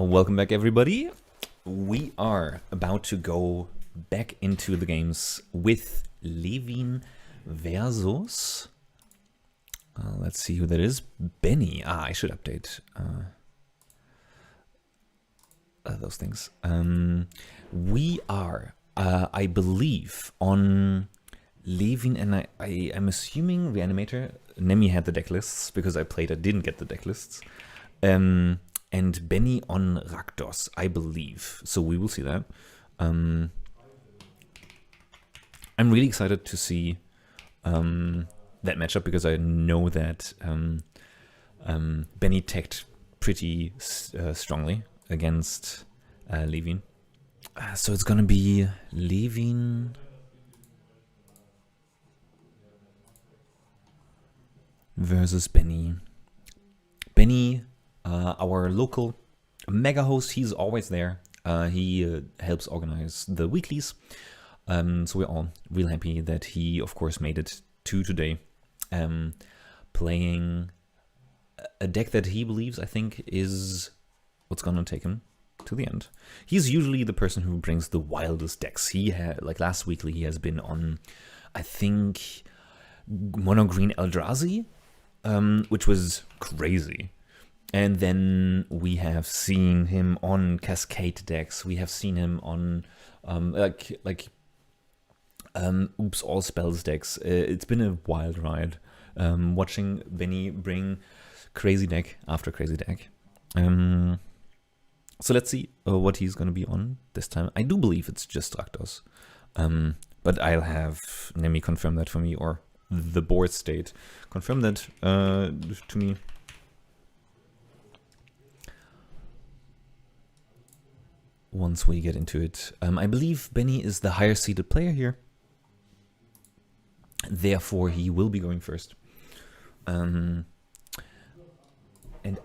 Welcome back, everybody. We are about to go back into the games with Lewin versus... let's see who that is. Benny. I should update those things. We are, I believe, on Lewin, and I'm assuming Reanimator. Nemi had the deck lists because I didn't get the deck lists. And Benny on Rakdos, I believe. So we will see that. I'm really excited to see that matchup because I know that Benny teched pretty strongly against Lewin. So it's gonna be Lewin versus Benny. Benny, our local mega host, he's always there. He helps organize the weeklies. So we're all real happy that he, of course, made it to today. Playing a deck that he believes, I think, is what's gonna take him to the end. He's usually the person who brings the wildest decks. He had, like last weekly, he has been on, I think, Mono Green Eldrazi, which was crazy. And then we have seen him on Cascade decks. We have seen him on Oops All Spells decks. It's been a wild ride watching Benny bring crazy deck after crazy deck. So let's see what he's going to be on this time. I do believe it's just Rakdos. But I'll have Nemi confirm that for me, or the board state confirm that to me. Once we get into it. I believe Benny is the higher seeded player here. Therefore, he will be going first. And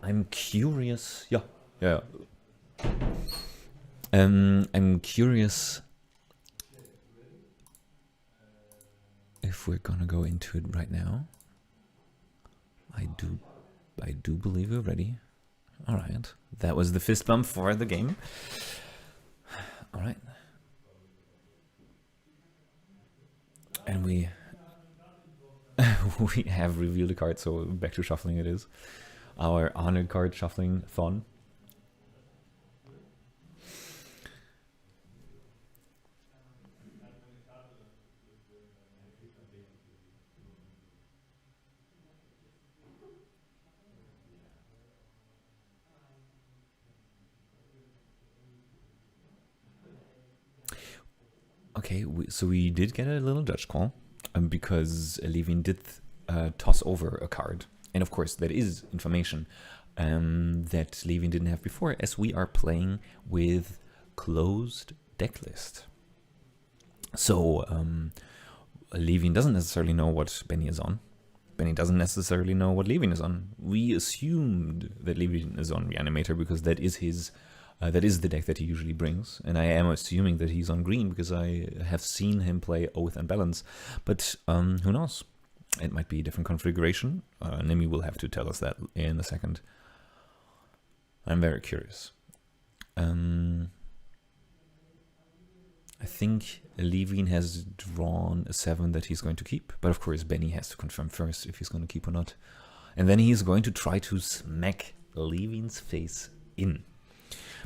I'm curious... Yeah. I'm curious if we're gonna go into it right now. I do believe we're ready. Alright. That was the fist bump for the game. All right, and we have revealed a card, so back to shuffling it is. Our honored card shuffling thon. Okay, so we did get a little judge call because Lewin did toss over a card. And of course, that is information that Lewin didn't have before, as we are playing with closed deck list. So Lewin doesn't necessarily know what Benny is on. Benny doesn't necessarily know what Lewin is on. We assumed that Lewin is on Reanimator because that is his... that is the deck that he usually brings, and I am assuming that he's on green because I have seen him play Oath and Balance, but who knows? It might be a different configuration. Nemi will have to tell us that in a second. I'm very curious. I think Lewin has drawn a 7 that he's going to keep, but of course Benny has to confirm first if he's going to keep or not. And then he's going to try to smack Lewin's face in.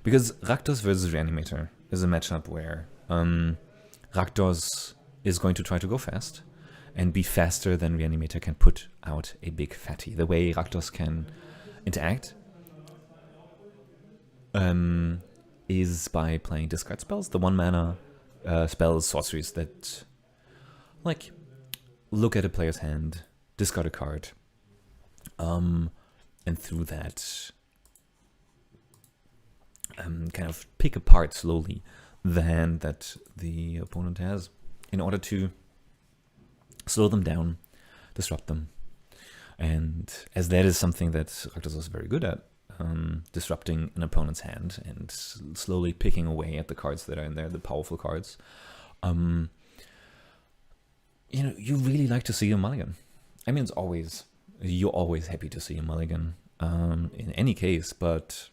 Because Rakdos versus Reanimator is a matchup where Rakdos is going to try to go fast and be faster than Reanimator can put out a big fatty. The way Rakdos can interact is by playing discard spells, the 1-mana spells, sorceries that like look at a player's hand, discard a card, and through that kind of pick apart slowly the hand that the opponent has in order to slow them down, disrupt them. And as that is something that Rakdos is very good at, disrupting an opponent's hand and slowly picking away at the cards that are in there, the powerful cards, you know, you really like to see a mulligan. I mean, you're always happy to see a mulligan in any case, but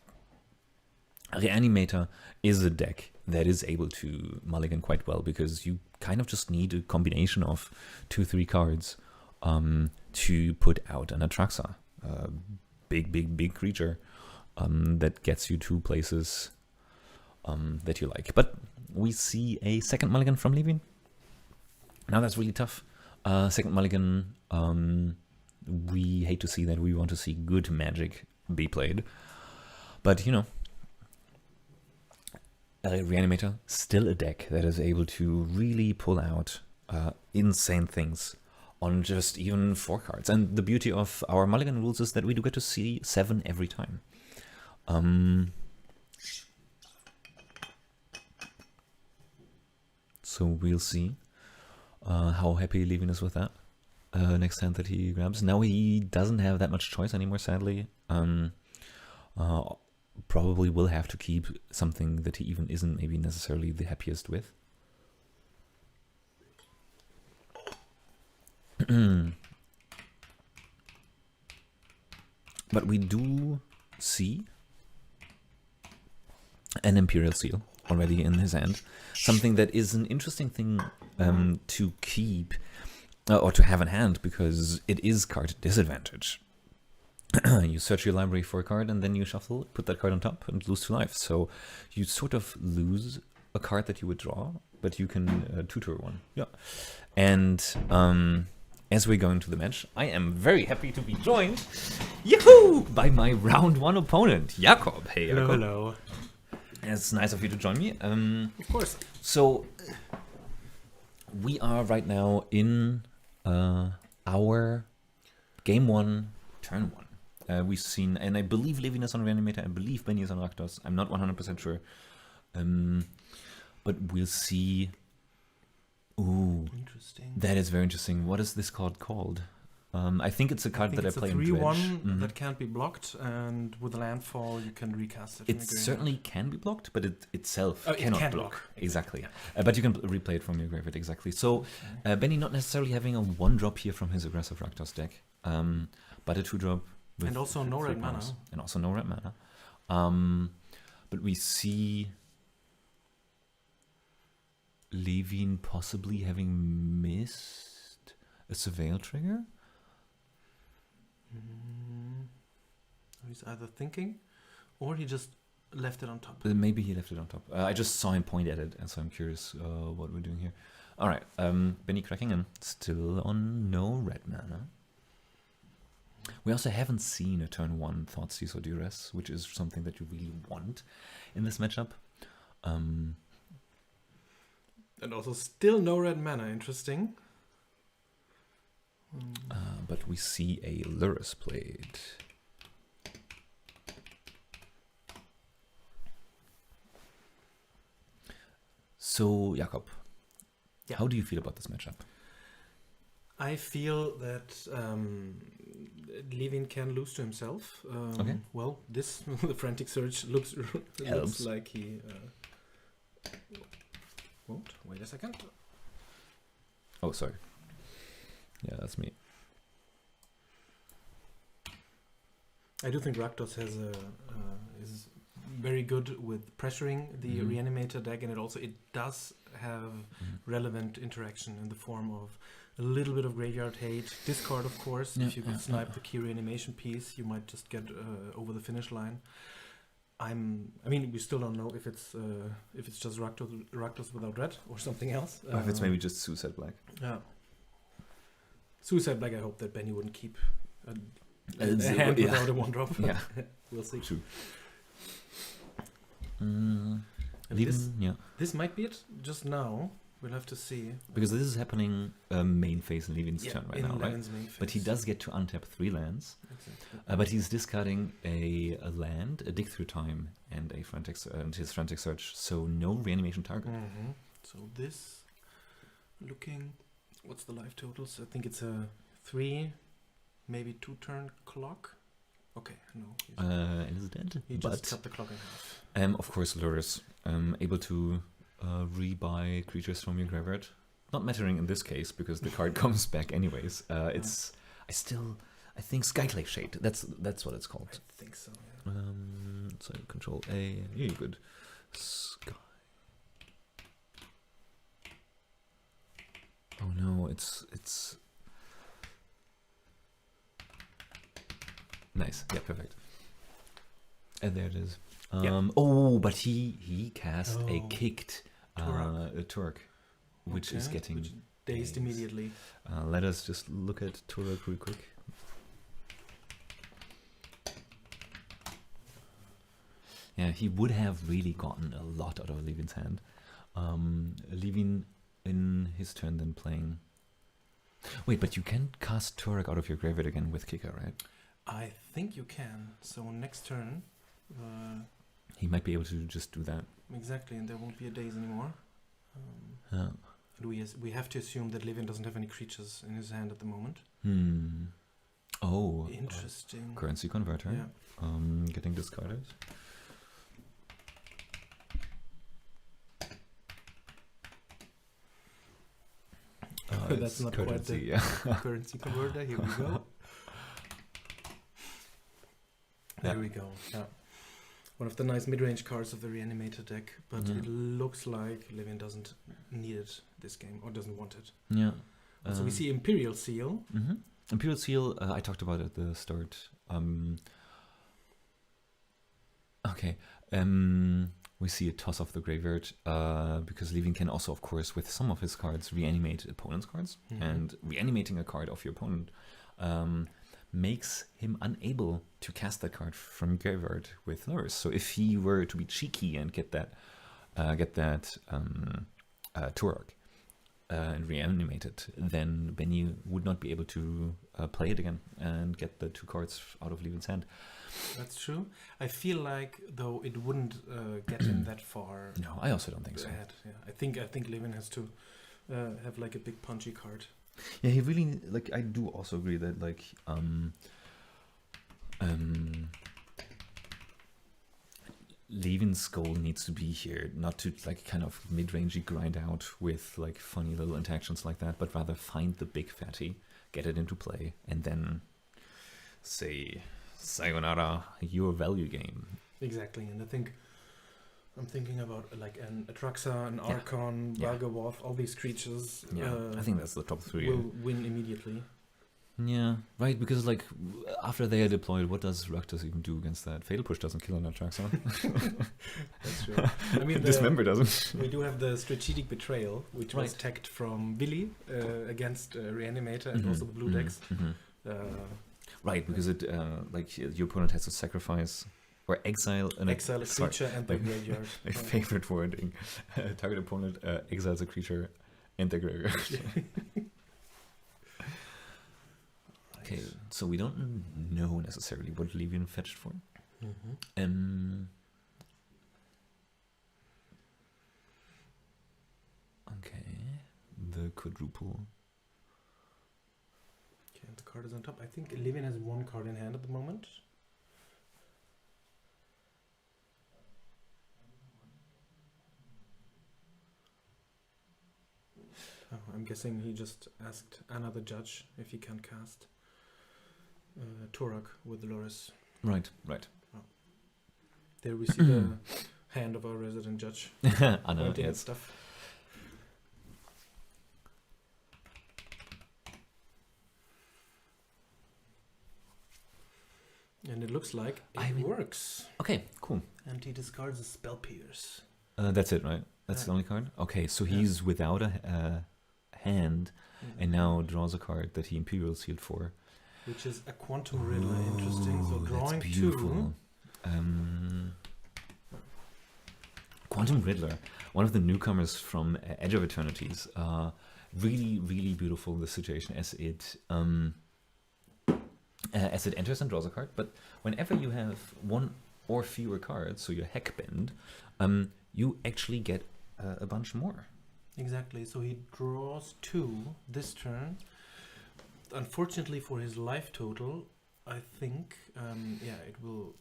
Reanimator is a deck that is able to mulligan quite well because you kind of just need a combination of 2-3 cards to put out an Atraxa, a big creature that gets you 2 places that you like. But we see a second mulligan from Lewin. Now that's really tough. Second mulligan, we hate to see that. We want to see good Magic be played. But, you know, Reanimator, still a deck that is able to really pull out insane things on just even 4 cards. And the beauty of our mulligan rules is that we do get to see 7 every time. So we'll see how happy Lewin is with that next hand that he grabs. Now he doesn't have that much choice anymore, sadly. Probably will have to keep something that he even isn't maybe necessarily the happiest with. But we do see an Imperial Seal already in his hand. Something that is an interesting thing to keep or to have in hand because it is card disadvantage. You search your library for a card and then you shuffle, put that card on top and lose 2 life. So you sort of lose a card that you would draw, but you can tutor one. Yeah. And as we're going to the match, I am very happy to be joined, yahoo, by my round 1 opponent, Jakob. Hey, Jakob. Hello. It's nice of you to join me. Of course. So we are right now in our game 1, turn 1. We've seen, and I believe Lewin is on Reanimator, I believe Benny is on Rakdos. I'm not 100% sure. But we'll see. Ooh, interesting. That is very interesting. What is this card called? I think it's a card that I play in Dredge. It's a 3/1 that can't be blocked, and with a landfall you can recast it. It certainly can be blocked, but it itself it cannot can block. Exactly. Yeah. But you can replay it from your graveyard, exactly. So Benny not necessarily having a 1-drop here from his aggressive Rakdos deck, but a 2-drop. And also no red mana. And also no red mana. But we see Lewin possibly having missed a Surveil trigger. He's either thinking or he just left it on top. Maybe he left it on top. I just saw him point at it, and so I'm curious what we're doing here. All right, Benny cracking in. Still on no red mana. We also haven't seen a turn 1 Thoughtseize or Duress, which is something that you really want in this matchup. And also still no red mana, interesting. But we see a Lurrus played. So, Jakob, how do you feel about this matchup? I feel that Lewin can lose to himself. Okay. Well, this the frantic search looks like he won't. Wait a second. Oh, sorry. Yeah, that's me. I do think Rakdos has is very good with pressuring the Reanimator deck, and it does have relevant interaction in the form of a little bit of graveyard hate, discard of course. If you could snipe the key reanimation piece, you might just get over the finish line. I mean, we still don't know if it's just Rakdos without red or something else. Or if it's maybe just Suicide Black. Yeah. Suicide Black, I hope that Benny wouldn't keep a hand without a 1-drop. Yeah. We'll see. True. This might be it just now. We'll have to see. Because this is happening main phase in Lewin's turn right now, right? But he does get to untap 3 lands. Exactly. But he's discarding a land, a Dig Through Time, and his Frantic Search. So no reanimation target. Mm-hmm. So this looking... What's the life totals? I think it's a 3, maybe 2-turn clock. Okay, no. It is dead. He just cut the clock in half. Of course, Lurrus, able to rebuy creatures from your graveyard. Not mattering in this case because the card comes back anyways. I think Skyclave Shade. That's what it's called. I think so. Yeah. So Control A. Yeah, good. Sky. Oh no, it's nice. Yeah, perfect. And there it is. Oh, but he cast a kicked Turk, which is getting dazed immediately. Let us just look at Turk real quick. Yeah, he would have really gotten a lot out of Levin's hand. Levin in his turn then playing. Wait, but you can cast Turok out of your graveyard again with Kicker, right? I think you can. So next turn, he might be able to just do that. Exactly, and there won't be a daze anymore. And we have to assume that Levin doesn't have any creatures in his hand at the moment. Oh, interesting. Currency converter. Yeah. Getting discarded. That's not currency, quite the currency converter. Here we go. There we go. Yeah. One of the nice mid-range cards of the Reanimator deck, but it looks like Levin doesn't need it this game, or doesn't want it. Yeah. So we see Imperial Seal. Imperial Seal, I talked about at the start. Okay. We see a toss off the graveyard because Levin can also, of course, with some of his cards, reanimate opponent's cards. And reanimating a card of your opponent makes him unable to cast that card from graveyard with lures. So if he were to be cheeky and get that Turok and reanimate it, then Benny would not be able to play it again and get the two cards out of Levin's hand. That's true. I feel like though it wouldn't get him that far. No, I also don't think so. Ahead. Yeah, I think Levin has to have like a big punchy card. Yeah, he really like. I do also agree that like Levin's goal needs to be here, not to like kind of mid-rangey grind out with like funny little interactions like that, but rather find the big fatty, get it into play, and then say sayonara, your value game. Exactly, and I'm thinking about like an Atraxa, an Archon, Bargawoth, all these creatures. Yeah, I think that's the top three. Will win immediately. Yeah, right, because like after they are deployed, what does Rakdos even do against that? Fatal Push doesn't kill an Atraxa. That's true. I mean, Dismember doesn't. We do have the Strategic Betrayal, which was tagged from Willy against Reanimator and also the blue decks. Right, because it like your opponent has to sacrifice or exile a creature and the graveyard. My favorite wording: target opponent exiles a creature and the graveyard. Okay, so we don't know necessarily what Levin fetched for. Okay, the quadruple. Okay, and the card is on top. I think Levin has one card in hand at the moment. Oh, I'm guessing he just asked another judge if he can cast Turok with Loris. Right. Oh. There we see the hand of our resident judge. I know, and stuff. And it looks like it works. Okay, cool. And he discards a Spell Pierce. That's it, right? That's the only card? Okay, so he's without a hand and now draws a card that he Imperial Sealed for. Which is a Quantum Riddler. Interesting. So drawing that's beautiful. Quantum Riddler, one of the newcomers from Edge of Eternities. Really, really beautiful, the situation as it enters and draws a card. But whenever you have one or fewer cards, so your heck bend, you actually get a bunch more. Exactly. So he draws 2 this turn. Unfortunately for his life total, I think, it will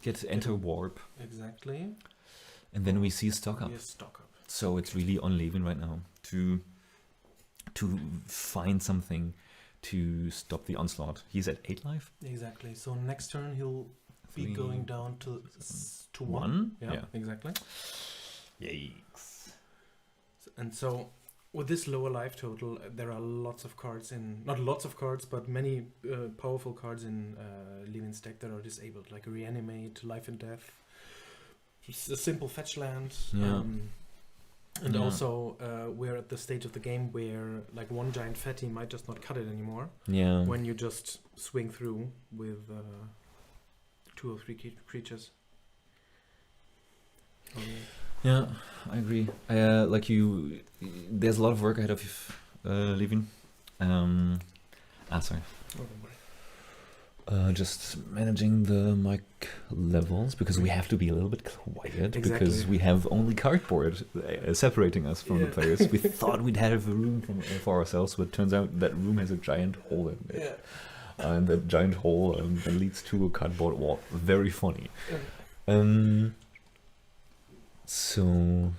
get enter warp. Exactly. And then we see stock up. Yes, stock up. So it's really on Levin right now to find something to stop the onslaught. He's at 8 life. Exactly. So next turn he'll be Three, going down to to 1. one? Yeah, exactly. Yikes. And so with this lower life total, there are lots of cards in, not lots of cards, but many powerful cards in Levin's deck that are disabled, like Reanimate, Life and Death, just a simple fetch land. Yeah. And Yeah. also, we're at the stage of the game where like one giant fatty might just not cut it anymore. Yeah. When you just swing through with 2 or 3 creatures. Yeah, I agree. Like you, there's a lot of work ahead of Levin. Sorry. Just managing the mic levels because we have to be a little bit quiet because Exactly. we have only cardboard separating us from the players. We thought we'd have a room for ourselves, but it turns out that room has a giant hole in it. Yeah. And that giant hole that leads to a cardboard wall. Very funny. So.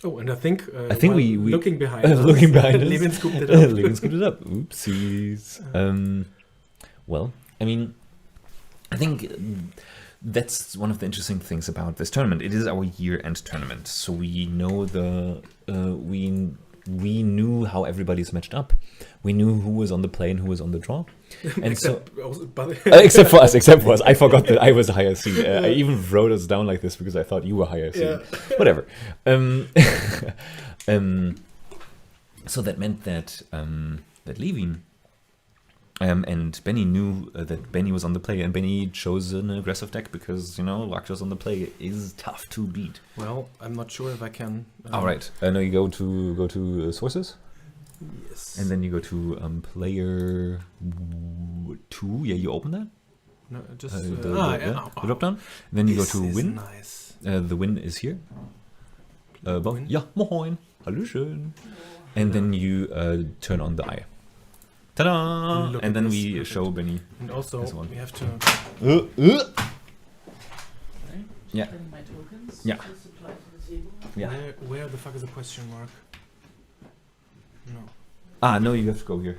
Oh, and I think we looking behind looking behind us, Levin scooped it up. Levin scooped it up. Oopsies. Well, I mean, I think that's one of the interesting things about this tournament. It is our year-end tournament, so we know we knew how everybody's matched up. We knew who was on the play and who was on the draw. And except except for us. I forgot that I was higher seed. I even wrote us down like this because I thought you were higher seed. Yeah. Whatever. So that meant that that Levin and Benny knew that Benny was on the play, and Benny chose an aggressive deck because Rakdos on the play is tough to beat. Well, I'm not sure if I can. All right. No, you go to sources. Yes. And then you go to player 2. Yeah, you open that. No, just The drop down. Then you go to win. Nice. The win is here. Win? Ja, moin. Hallöchen. And then you turn on the eye. Ta-da! Look And at then this, we perfect. show Benny. And also, this one. we have to. Yeah. My tokens Yeah. to supply to the table. Yeah. Where the fuck is the question mark? No. No, you have to go here.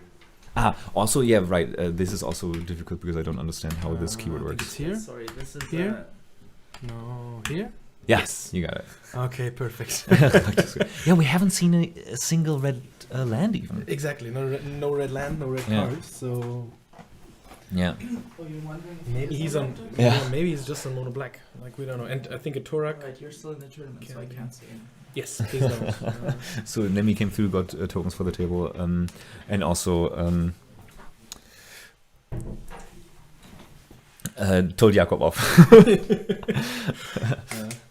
Also, yeah, right. This is also difficult because I don't understand how this keyword I think works. It's here. Sorry, this is Here? No, here. Yes, you got it. Okay, perfect. Yeah, we haven't seen a single red land even. Exactly. No red land, no red Yeah. cards. So Yeah. Oh, you're wondering if maybe he's on. Yeah. Maybe he's just on mono black. Like we don't know. And I think a Torak. Right, you're still in the tournament, so I Can- can't say anything. Yes, please don't. So Nemi came through, got tokens for the table, and also told Jakob off.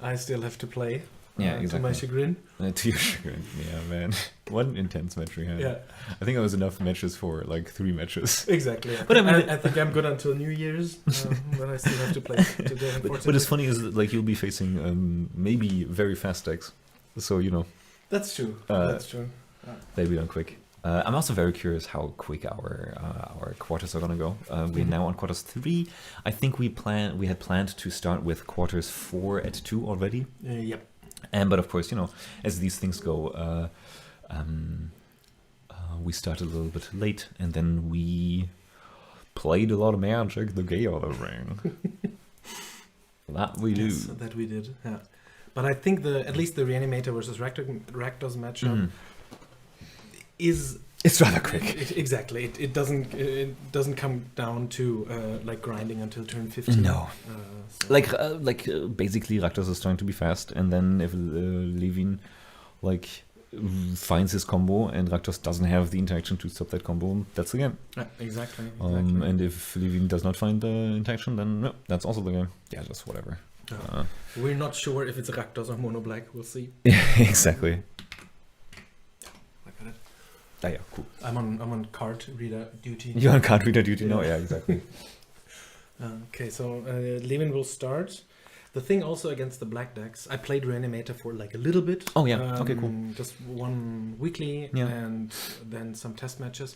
I still have to play. Yeah, To my exactly. chagrin. To your chagrin. Yeah, man. One intense match we had. Yeah, I think it was enough matches for like 3 matches. exactly. But I mean- I think I'm good until New Year's, but I still have to play today. But Unfortunately, it's funny is that, like you'll be facing maybe very fast decks, so That's true. Uh, That's true. they'll be done quick. I'm also very curious how quick our quarters are gonna go. We're now on quarters 3. I think we had planned to start with quarters 4 at 2 already. Yep. But of course, as these things go, we started a little bit late, and then we played a lot of Magic the Gathering. That we do. Yes, that we did. Yeah. But I think at least the Reanimator versus Rakdos matchup is. It's rather quick. Exactly. It doesn't come down to like grinding until turn 15. No. So- Basically, Rakdos is trying to be fast, and then if Levin finds his combo and Rakdos doesn't have the interaction to stop that combo, that's the game. Yeah, exactly. And if Levin does not find the interaction, then no, that's also the game. Yeah, just whatever. We're not sure if it's Rakdos or Mono Black. We'll see. Exactly. I got it. Yeah, cool. I'm on card reader duty. You're on card reader duty? No, Yeah. yeah, exactly. Okay, so Levin will start. The thing also against the black decks, I played Reanimator for like a little bit. Oh, yeah. Okay, cool. Just one weekly Yeah. and then some test matches.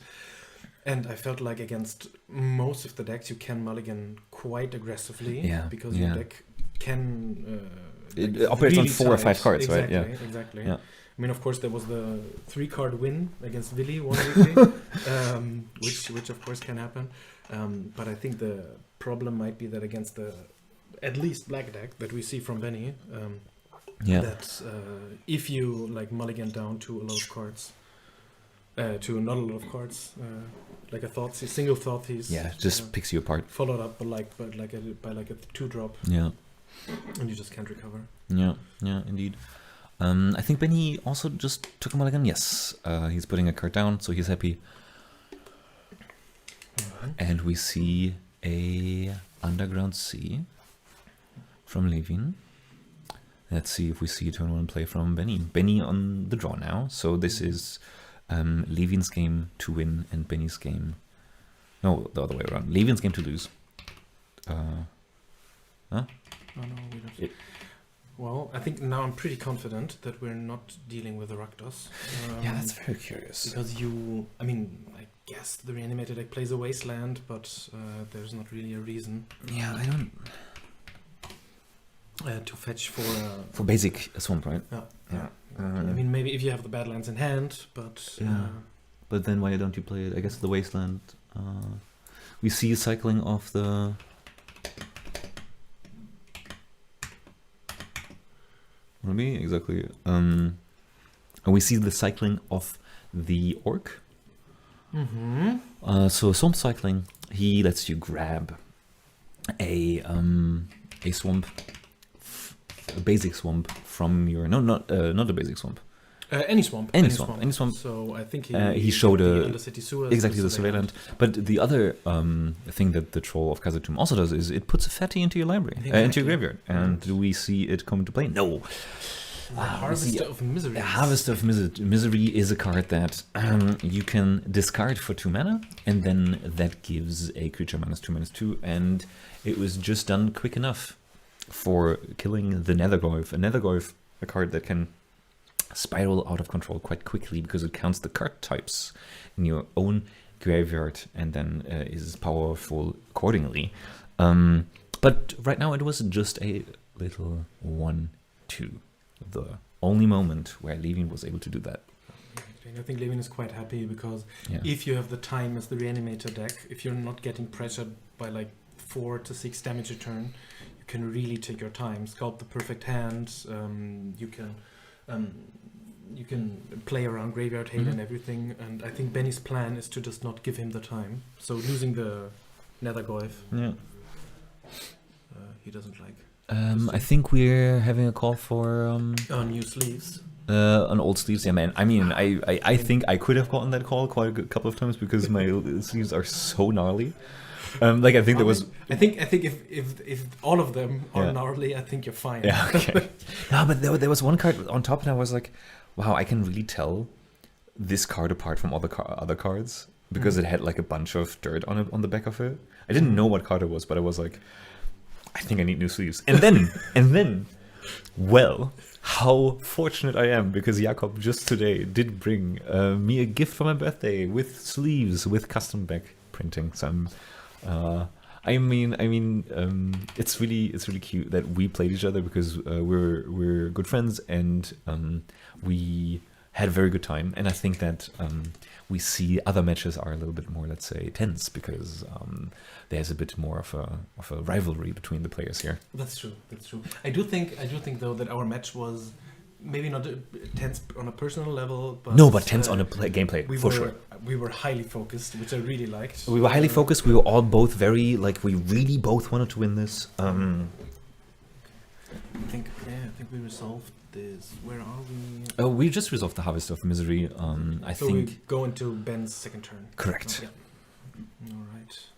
And I felt like against most of the decks, you can mulligan quite aggressively. Yeah, Because yeah. your deck can... It operates on 4 or 5 tight. cards, right? Yeah. Exactly. Yeah. I mean, of course, there was the 3-card win against Willy one weekly, which of course can happen. But I think problem might be that against the at least black deck that we see from Benny, Yeah. that if you like mulligan down to a lot of cards, to not a lot of cards, like a single thought thief, Yeah, just picks you apart. followed up by a 2-drop, Yeah. and you just can't recover. Yeah, indeed. I think Benny also just took a mulligan. Yes, he's putting a card down, so he's happy. And we see a Underground Sea from Lewin. Let's see if we see a turn 1 play from Benny. Benny on the draw now. So this is Lewin's game to win and Benny's game... No, the other way around. Lewin's game to lose. Huh? Oh no, we don't. Well, I think now I'm pretty confident that we're not dealing with the Rakdos. Yeah, that's very curious. Because I guess the Reanimator deck plays a Wasteland, but there's not really a reason. Yeah, I don't... To fetch for basic swamp, right? Yeah. Maybe if you have the Badlands in hand, but... But then why don't you play it? I guess the Wasteland. We see cycling of the... Maybe exactly. And we see the cycling of the orc. Mm-hmm. So swamp cycling, he lets you grab a swamp, a basic swamp from your not a basic swamp. Any swamp. Any swamp. So I think he showed the a Undercity Sewers, exactly the surveillant. But the other thing that the Troll of Khazad-dûm also does is it puts a fatty into your library, into your graveyard. And do we see it come to play? No. Harvester of Misery. Harvester of Misery is a card that you can discard for 2 mana, and then that gives a creature -2/-2, and it was just done quick enough for killing the Nethergoyf. A Nethergoyf, a card that can spiral out of control quite quickly because it counts the card types in your own graveyard and then is powerful accordingly. But right now it was just a little 1/2. The only moment where Lewin was able to do that. I think Lewin is quite happy because if you have the time as the Reanimator deck, if you're not getting pressured by like 4 to 6 damage a turn, you can really take your time, sculpt the perfect hand. You can play around graveyard hate and everything. And I think Benny's plan is to just not give him the time. So losing the Nethergoyf, he doesn't like. I think we're having a call for new sleeves. On old sleeves. Yeah, man. I think I could have gotten that call quite a couple of times because my sleeves are so gnarly. I think there was. I think if all of them are gnarly, I think you're fine. Yeah. Okay. No, but there was one card on top, and I was like, wow, I can really tell this card apart from all the other cards because it had like a bunch of dirt on it on the back of it. I didn't know what card it was, but I was like, I think I need new sleeves. And then, well, how fortunate I am because Jakob just today did bring me a gift for my birthday with sleeves with custom back printing. So it's really cute that we played each other because we're good friends and we had a very good time. And I think that we see other matches are a little bit more, let's say, tense because there's a bit more of a rivalry between the players here. That's true. I do think though that our match was maybe not tense on a personal level, but tense on a gameplay for sure. We were highly focused, which I really liked. We were highly focused. We were all both very we really both wanted to win this. I think we resolved this. Where are we? Oh, we just resolved the Harvest of Misery. I think we go into Ben's second turn. Correct. Oh, yeah. All right.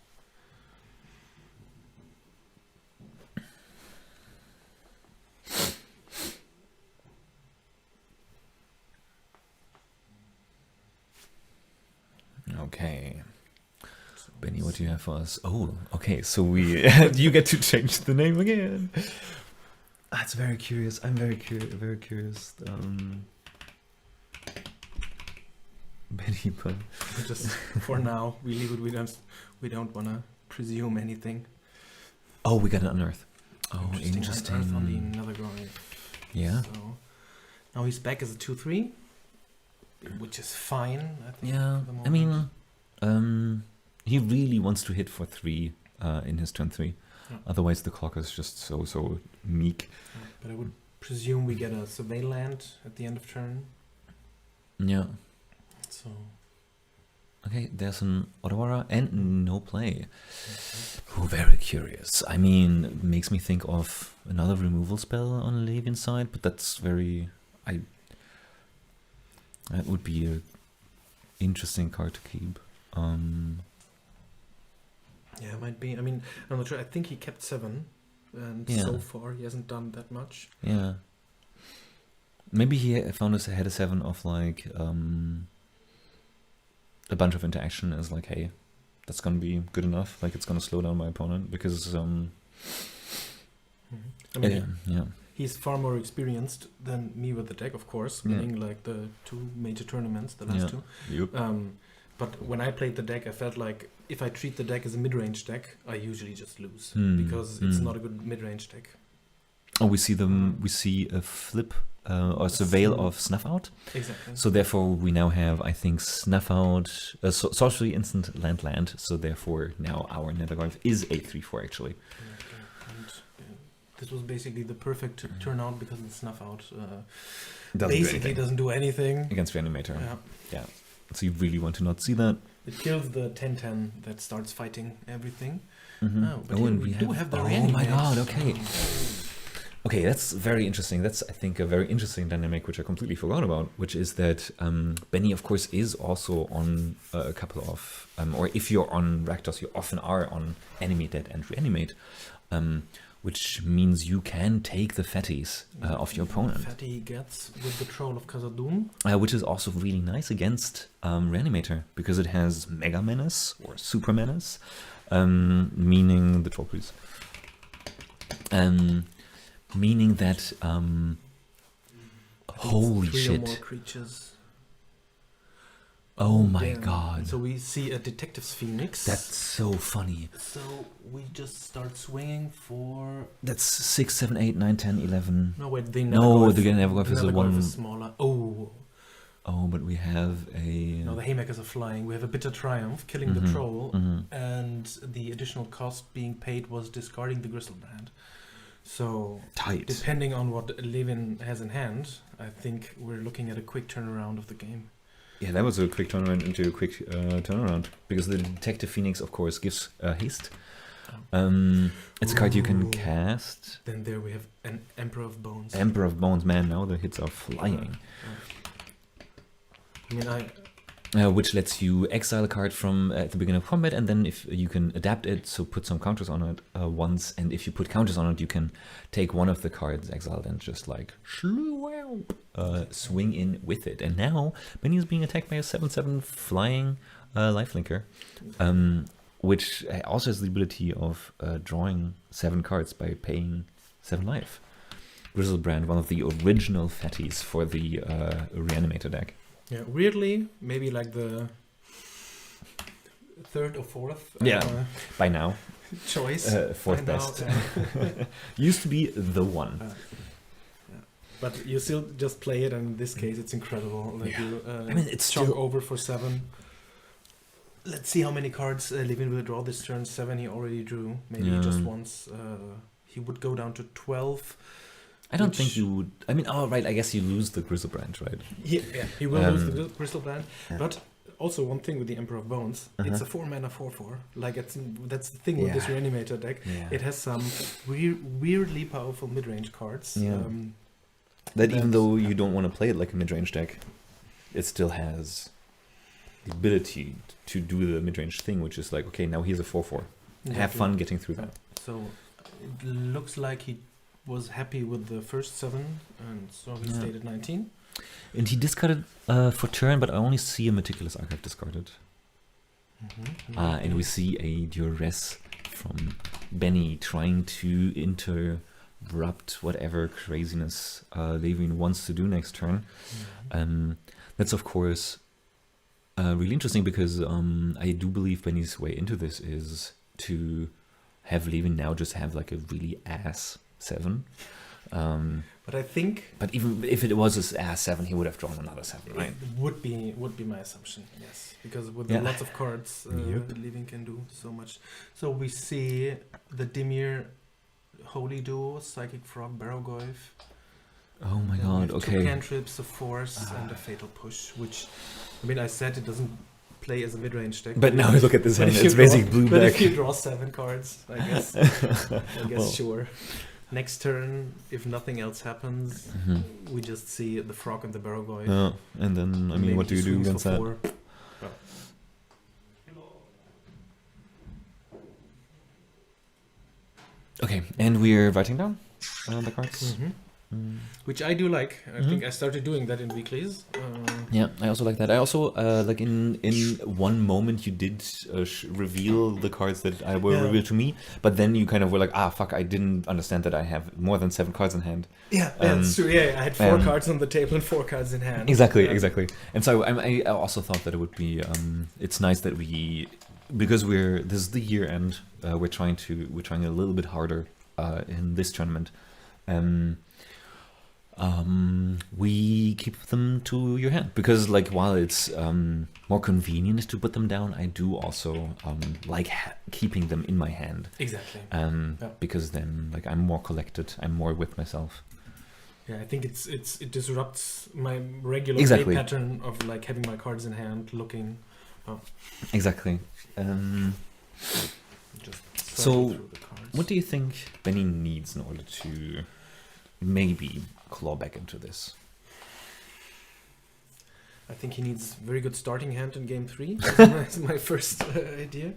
Okay. Benny, what do you have for us? Oh, okay. So we you get to change the name again. That's very curious. I'm very curious. Benny, but just for now, we leave it. We don't want to presume anything. Oh, we got an unearth. Oh, interesting. Unearth on the Nethergoyf. Yeah. So now he's back as a 2/3, which is fine. I think, yeah. I mean, he really wants to hit for 3 in his turn 3. Yeah. Otherwise, the clock is just so meek. But I would presume we get a survey land at the end of turn. Yeah. So Okay, there's an Odawara and no play. Oh, very curious. I mean, it makes me think of another removal spell on Levin's side, but that's very... That would be a interesting card to keep. yeah, it might be. I mean, I'm not sure. I think he kept 7, and Yeah. so far he hasn't done that much. Yeah. Maybe he found us had a 7 of like a bunch of interaction is like, hey, that's gonna be good enough. Like it's gonna slow down my opponent because I mean, yeah. he's far more experienced than me with the deck, of course, Yeah. winning like the 2 major tournaments, the last 2. Yep. But when I played the deck, I felt like if I treat the deck as a mid-range deck, I usually just lose because it's not a good mid-range deck. Oh, we see them. We see a flip or surveil of Snuff Out. Exactly. So therefore, we now have, I think, Snuff Out, sorcery, instant, land. So therefore, now our Nethergarth is a 3/4 actually. Exactly. And this was basically the perfect turnout because the Snuff Out doesn't do anything Against Reanimator. Yeah. So you really want to not see that. It kills the 10/10 that starts fighting everything. Mm-hmm. Oh, but here and we do have the oh my Reanimate. god! Okay. Okay, that's very interesting. That's, I think, a very interesting dynamic which I completely forgot about, which is that Benny, of course, is also on a couple of, or if you're on Rakdos, you often are on Animate Dead and Reanimate, which means you can take the fatties of your opponent. Fatty gets with the Troll of Khazad-dûm. Which is also really nice against Reanimator, because it has Mega Menace or Super Menace, meaning the troll, please. Meaning that holy 3 or shit! more creatures. Oh my Damn. god! So we see a Detective's Phoenix. That's so funny. So we just start swinging for... That's 6, 7, 8, 9, 10, 11. No, wait, they No, the Nevergolf is a one. smaller. Oh, Oh, but we have a. no, the Haymakers are flying. We have a Bitter Triumph, killing the Troll, and the additional cost being paid was discarding the Gristlebrand. So, Tight. depending on what Lewin has in hand, I think we're looking at a quick turnaround of the game. Yeah, that was a quick turnaround into a quick turnaround, because the Detective Phoenix, of course, gives haste. It's a card you can cast. Then there we have an Emperor of Bones. Emperor of Bones, man, now the hits are flying. I mean, Which lets you exile a card from at the beginning of combat, and then if you can adapt it, so put some counters on it once, and if you put counters on it, you can take one of the cards exiled and just like swing in with it. And now Benny is being attacked by a 7/7 flying lifelinker, which also has the ability of drawing 7 cards by paying 7 life. Grizzlebrand, one of the original fatties for the Reanimator deck. yeah, weirdly, maybe like the 3rd or 4th By now. choice. 4th by now, best. Used to be the one. But you still just play it, and in this case, it's incredible. Like you, I mean, it's chunk still over for 7. Let's see how many cards Lewin will draw this turn. 7 he already drew. Maybe just once. He would go down to 12. I don't think you would. I mean, oh right, I guess you lose the Grizzlebrand, right? Yeah, he will lose the Gristlebrand. Yeah. But also one thing with the Emperor of Bones, it's a 4-mana 4/4. Like that's the thing with this Reanimator deck. Yeah. It has some weirdly powerful mid-range cards. Yeah. That even though you don't want to play it like a mid-range deck, it still has the ability to do the mid-range thing, which is like, okay, now here's a 4/4. Have fun getting through that. So it looks like he was happy with the first 7, and so he stayed at 19. And he discarded for turn, but I only see a Meticulous Archive discarded. And we see a Duress from Benny trying to interrupt whatever craziness Lewin wants to do next turn. That's, of course, really interesting, because I do believe Benny's way into this is to have Lewin now just have like a really ass 7. But I think But even if it was a 7, he would have drawn another 7, right? it would be my assumption, yes. Because with Yeah. lots of cards, Yep. Lewin can do so much. So we see the Dimir Holy Duo, Psychic Frog, Barrogoyf. Oh my Then we god, have okay. 2 cantrips, a Force, and a Fatal Push, which, I mean, I said it doesn't play as a mid-range deck. But now look at this But hand, if you it's basically draw- blue But black. if you draw 7 cards, I guess, Well. sure. Next turn, if nothing else happens, Mhm. we just see the Frog and the Barrogoyf. Yeah, and then, I mean, Maybe what do he you do swings against for that? 4. Okay, and we're writing down the cards. Mhm. Mm. Which I do like. I Mhm. think I started doing that in weeklies. Yeah, I also like that. I also like in one moment you did reveal the cards that I were Yeah. revealed to me, but then you kind of were like, ah, fuck, I didn't understand that I have more than 7 cards in hand. Yeah, that's true. Yeah, I had 4 um, cards on the table and 4 cards in hand. Exactly, Yeah. exactly. And so I also thought that it would be it's nice that we, because this is the year end, we're trying a little bit harder in this tournament. We keep them to your hand because, like, while it's more convenient to put them down, I do also like keeping them in my hand. Exactly. Yeah. Because then, like, I'm more collected. I'm more with myself. Yeah, I think it disrupts my regular Exactly. play pattern of like having my cards in hand, looking. Exactly. Just So, through the cards. What do you think Benny needs in order to maybe claw back into this? I think he needs very good starting hand in game 3. That's my first idea.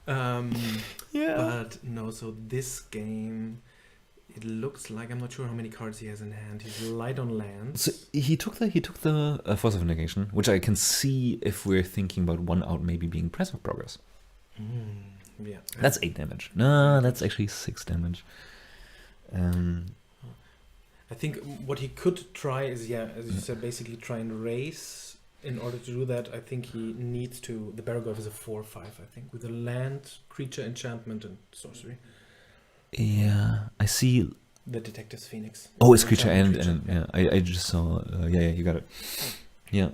But no, so this game, it looks like, I'm not sure how many cards he has in hand. He's light on lands. So he took the Force of Negation, which I can see if we're thinking about 1 out maybe being Press of Progress. Yeah. That's 8 damage. No, that's actually 6 damage. I think what he could try is, as you said, basically try and race. In order to do that, I think he needs to. The Barrogoyf is a 4/5, I think, with a land, creature, enchantment, and sorcery. Yeah, I see. The Detective's Phoenix. Oh, it's creature and Creature, yeah. I just saw. Yeah, you got it. Yeah.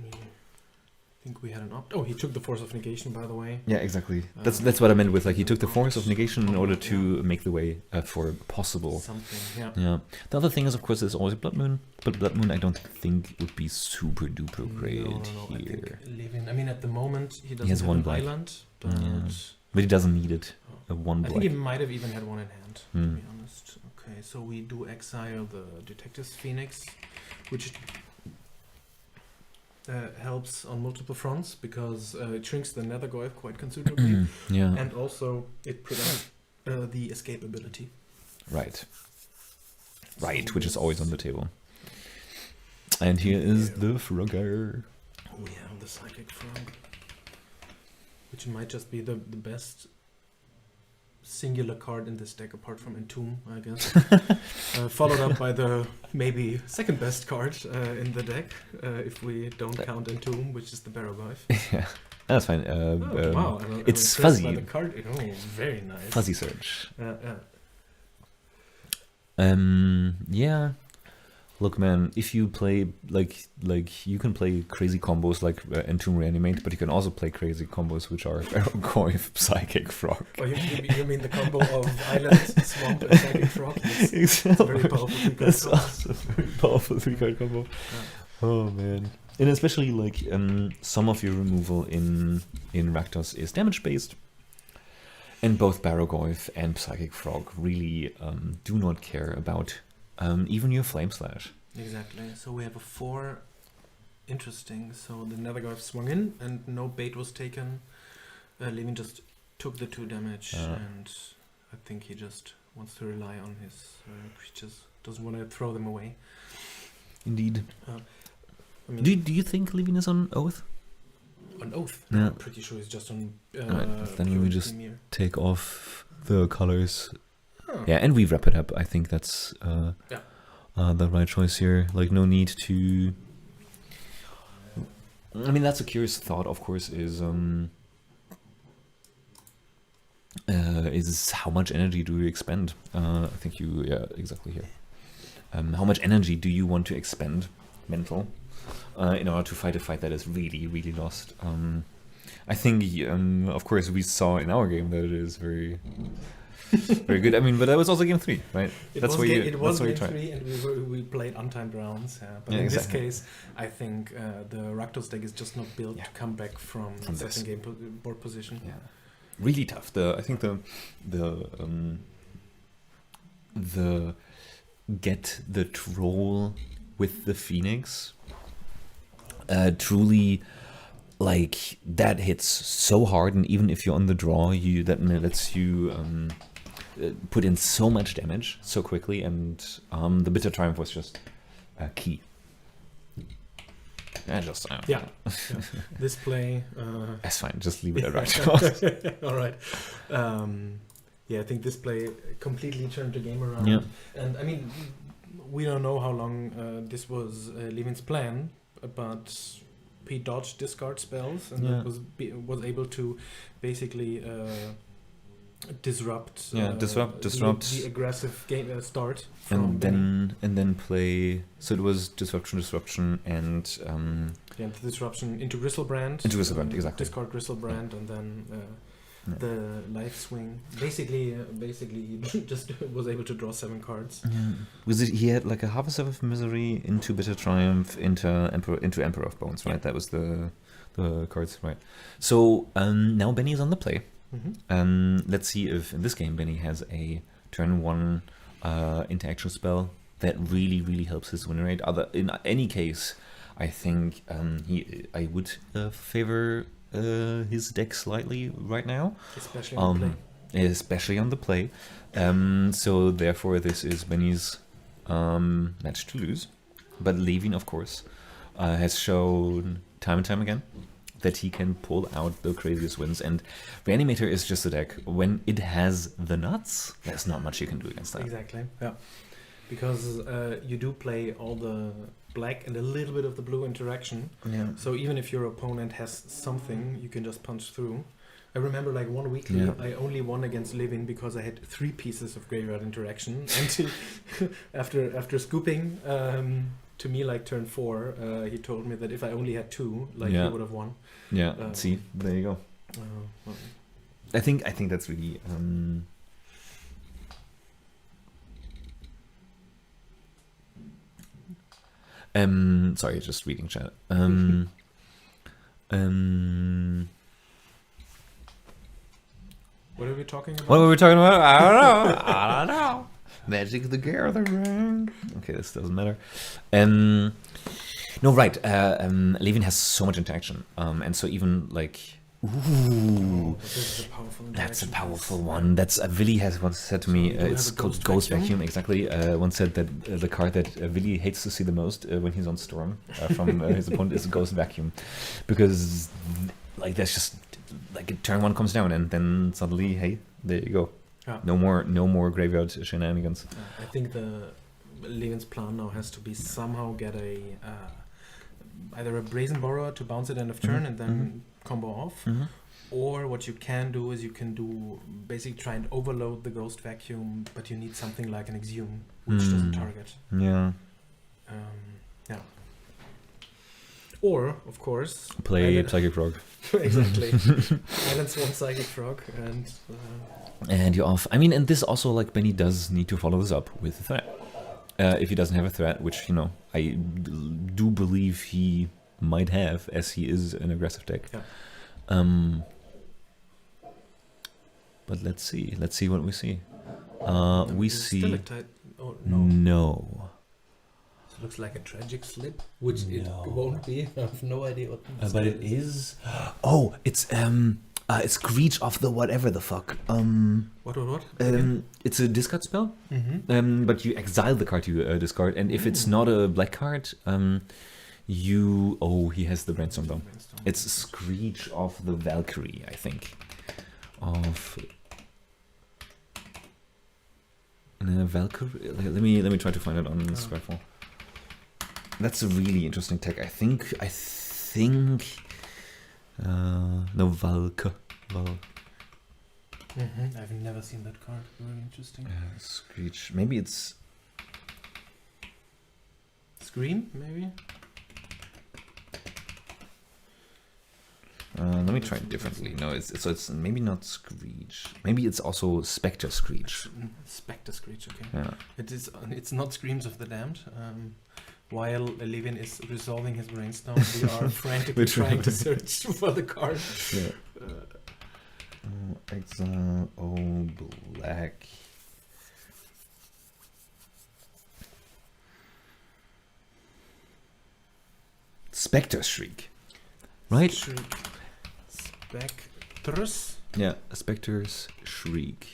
I think we had an opt. Oh, he took the Force of Negation, by the way. Yeah, exactly. That's what I meant with, like, he took the Force of Negation in order to make the way for possible. Something, yeah. Yeah. The other thing is, of course, there's always Blood Moon, but Blood Moon I don't think would be super duper great No, I think here. Lewin. I mean, at the moment he doesn't has have one an black. island, but Yeah. But he doesn't need it. A 1 I black. think he might have even had one in hand. To Hmm. be honest. Okay, so we do exile the Detective's Phoenix, which helps on multiple fronts because it shrinks the Nethergoyf quite considerably, Yeah. and also it prevents the escape ability. Right. So Right, which is always on the table. And here is the Frogger. We have the Psychic Frog, which might just be the best singular card in this deck apart from Entomb, I guess. Followed up by the maybe second best card in the deck, if we don't count Entomb, which is the Barrogoyf. Yeah, that's fine. Wow, I'm it's impressed fuzzy. by the card. Oh, very nice. Fuzzy Search. Yeah. Yeah. Look, man, if you play like you can play crazy combos like Entomb Reanimate, but you can also play crazy combos which are Barrogoyf, Psychic Frog. Oh, you mean the combo of Island, Swamp, and Psychic Frog? It's a very powerful three-card That's combo. also a very powerful 3-card combo. Oh man. And especially like some of your removal in Rakdos is damage based. And both Barrogoyf and Psychic Frog really do not care about even your Flame Slash. Exactly. So we have a 4. Interesting. So the Nethergoyf swung in and no bait was taken. Lewin just took the 2 damage and I think he just wants to rely on his creatures. Doesn't want to throw them away. Indeed. I mean, Do you think Lewin is on Oath? on Oath? Yeah. I'm pretty sure he's just on Alright, then we pure just Dimir. take off the colors. Huh. Yeah, and we wrap it up. I think that's the right choice here. Like, no need to... I mean, that's a curious thought, of course, is is how much energy do you expend? I think exactly here. How much energy do you want to expend, mental, in order to fight a fight that is really, really lost? I think, of course, we saw in our game that it is very, very good. I mean, but that was also game 3, right? It was game 3, and we played untimed rounds. But in this case, I think the Rakdos deck is just not built to come back from second game board position. Yeah, really tough. I think the get the troll with the Phoenix truly, like, that hits so hard, and even if you're on the draw, that lets you put in so much damage so quickly, and the Bitter Triumph was just key. This play. That's fine. Just leave it at right. All right. I think this play completely turned the game around. Yeah. And I mean, we don't know how long this was Levin's plan, but he dodged discard spells and was able to basically disrupt the aggressive game start from and then play. So it was disruption, and the disruption into Gristlebrand. Exactly. Discard Gristlebrand, and then the life swing. Basically, he just was able to draw 7 cards. Yeah. He had like a Harvest of Misery into Bitter Triumph into Emperor of Bones, right? That was the cards, right? So now Benny's on the play. Mm-hmm. Let's see if in this game Benny has a turn 1 interaction spell that really, really helps his win rate. In any case, I think I would favor his deck slightly right now, especially on the play. So therefore, this is Benny's match to lose. But Lewin, of course, has shown time and time again that he can pull out the craziest wins, and Reanimator is just a deck. When it has the nuts, there's not much you can do against that. Exactly, yeah. Because you do play all the black and a little bit of the blue interaction. Yeah. So even if your opponent has something, you can just punch through. I remember like one weekly, I only won against Lewin because I had 3 pieces of graveyard interaction, and he, after scooping to me like turn 4, he told me that if I only had 2, he would have won. Yeah. See, there you go. Well. I think that's really. Sorry, just reading chat. What are we talking about? What were we talking about? I don't know. Magic the Gathering. Okay, this doesn't matter. No, right. Lewin has so much interaction, and so even like, ooh, that's a powerful one. That's Willy has once said to me. It's called Ghost Vacuum. Exactly. Once said that the card that Willy hates to see the most when he's on Storm from his opponent is Ghost Vacuum, because like that's just like turn 1 comes down, and then suddenly, hey, there you go. Yeah. No more graveyard shenanigans. I think Lewin's plan now has to be somehow get either a Brazen Borrower to bounce it end of turn and then combo off, or what you can do is you can do basically try and overload the Ghost Vacuum, but you need something like an Exhume, which doesn't target. Yeah. Yeah. Or, of course, play Psychic Frog. Exactly. Silence 1 Psychic Frog and you're off. I mean, and this also, like, Benny does need to follow this up with a threat. If he doesn't have a threat, which, I do believe he might have, as he is an aggressive deck. Yeah. But let's see what we see. We see... Stalactite. Oh, no. No. It looks like a tragic slip, which it won't be. I have no idea what. But it is. Oh, it's Screech of the whatever the fuck. What? It's a discard spell. Mm-hmm. But you exile the card you discard, and if it's not a black card, you. Oh, he has the Brainstorm though. It's Screech of the Valkyrie, I think. Valkyrie. Let me try to find it on Skyfall. That's a really interesting tech. I think. No, Valka. I've never seen that card. Very interesting. Screech. Maybe it's... Scream, maybe? let me try it differently. No, it's maybe not Screech. Maybe it's also Spectre Screech. Spectre Screech, okay. Yeah. It's not Screams of the Damned. While Lewin is resolving his brainstorm, we are frantically trying to search for the card. Yeah. Exile, black. Spectre Shriek. Right? Shriek. Spectres? Yeah, Spectre's Shriek.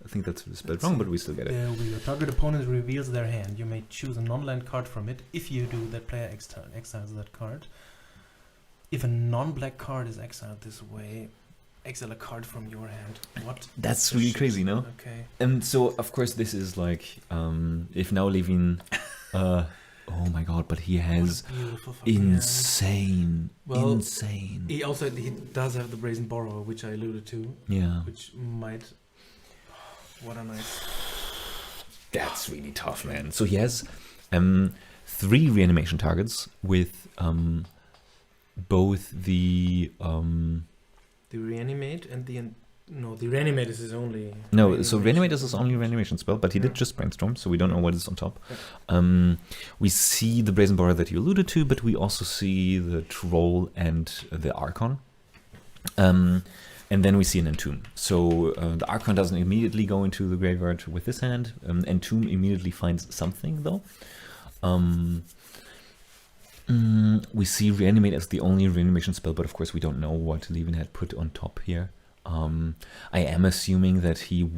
I think that's spelled wrong, but we still get it. There we go. Target opponent reveals their hand. You may choose a non-land card from it. If you do, that player exiles that card. If a non-black card is exiled this way, exile a card from your hand. What? That's really crazy, no? Okay. And so, of course, this is like, if now Lewin... oh my god, but he has insane. He does have the Brazen Borrower, which I alluded to. Yeah. Which might... What a nice... That's really tough, man. So he has 3 reanimation targets with both the... The Reanimate and the... No, the Reanimate is his only... No, so Reanimate is his only reanimation spell, but he did just Brainstorm, so we don't know what is on top. Yeah. We see the Brazen Borrower that you alluded to, but we also see the Troll and the Archon. And then we see an Entomb. So the Archon doesn't immediately go into the graveyard with this hand. Entomb immediately finds something, though. We see Reanimate as the only reanimation spell, but of course we don't know what Lewin had put on top here. I am assuming that he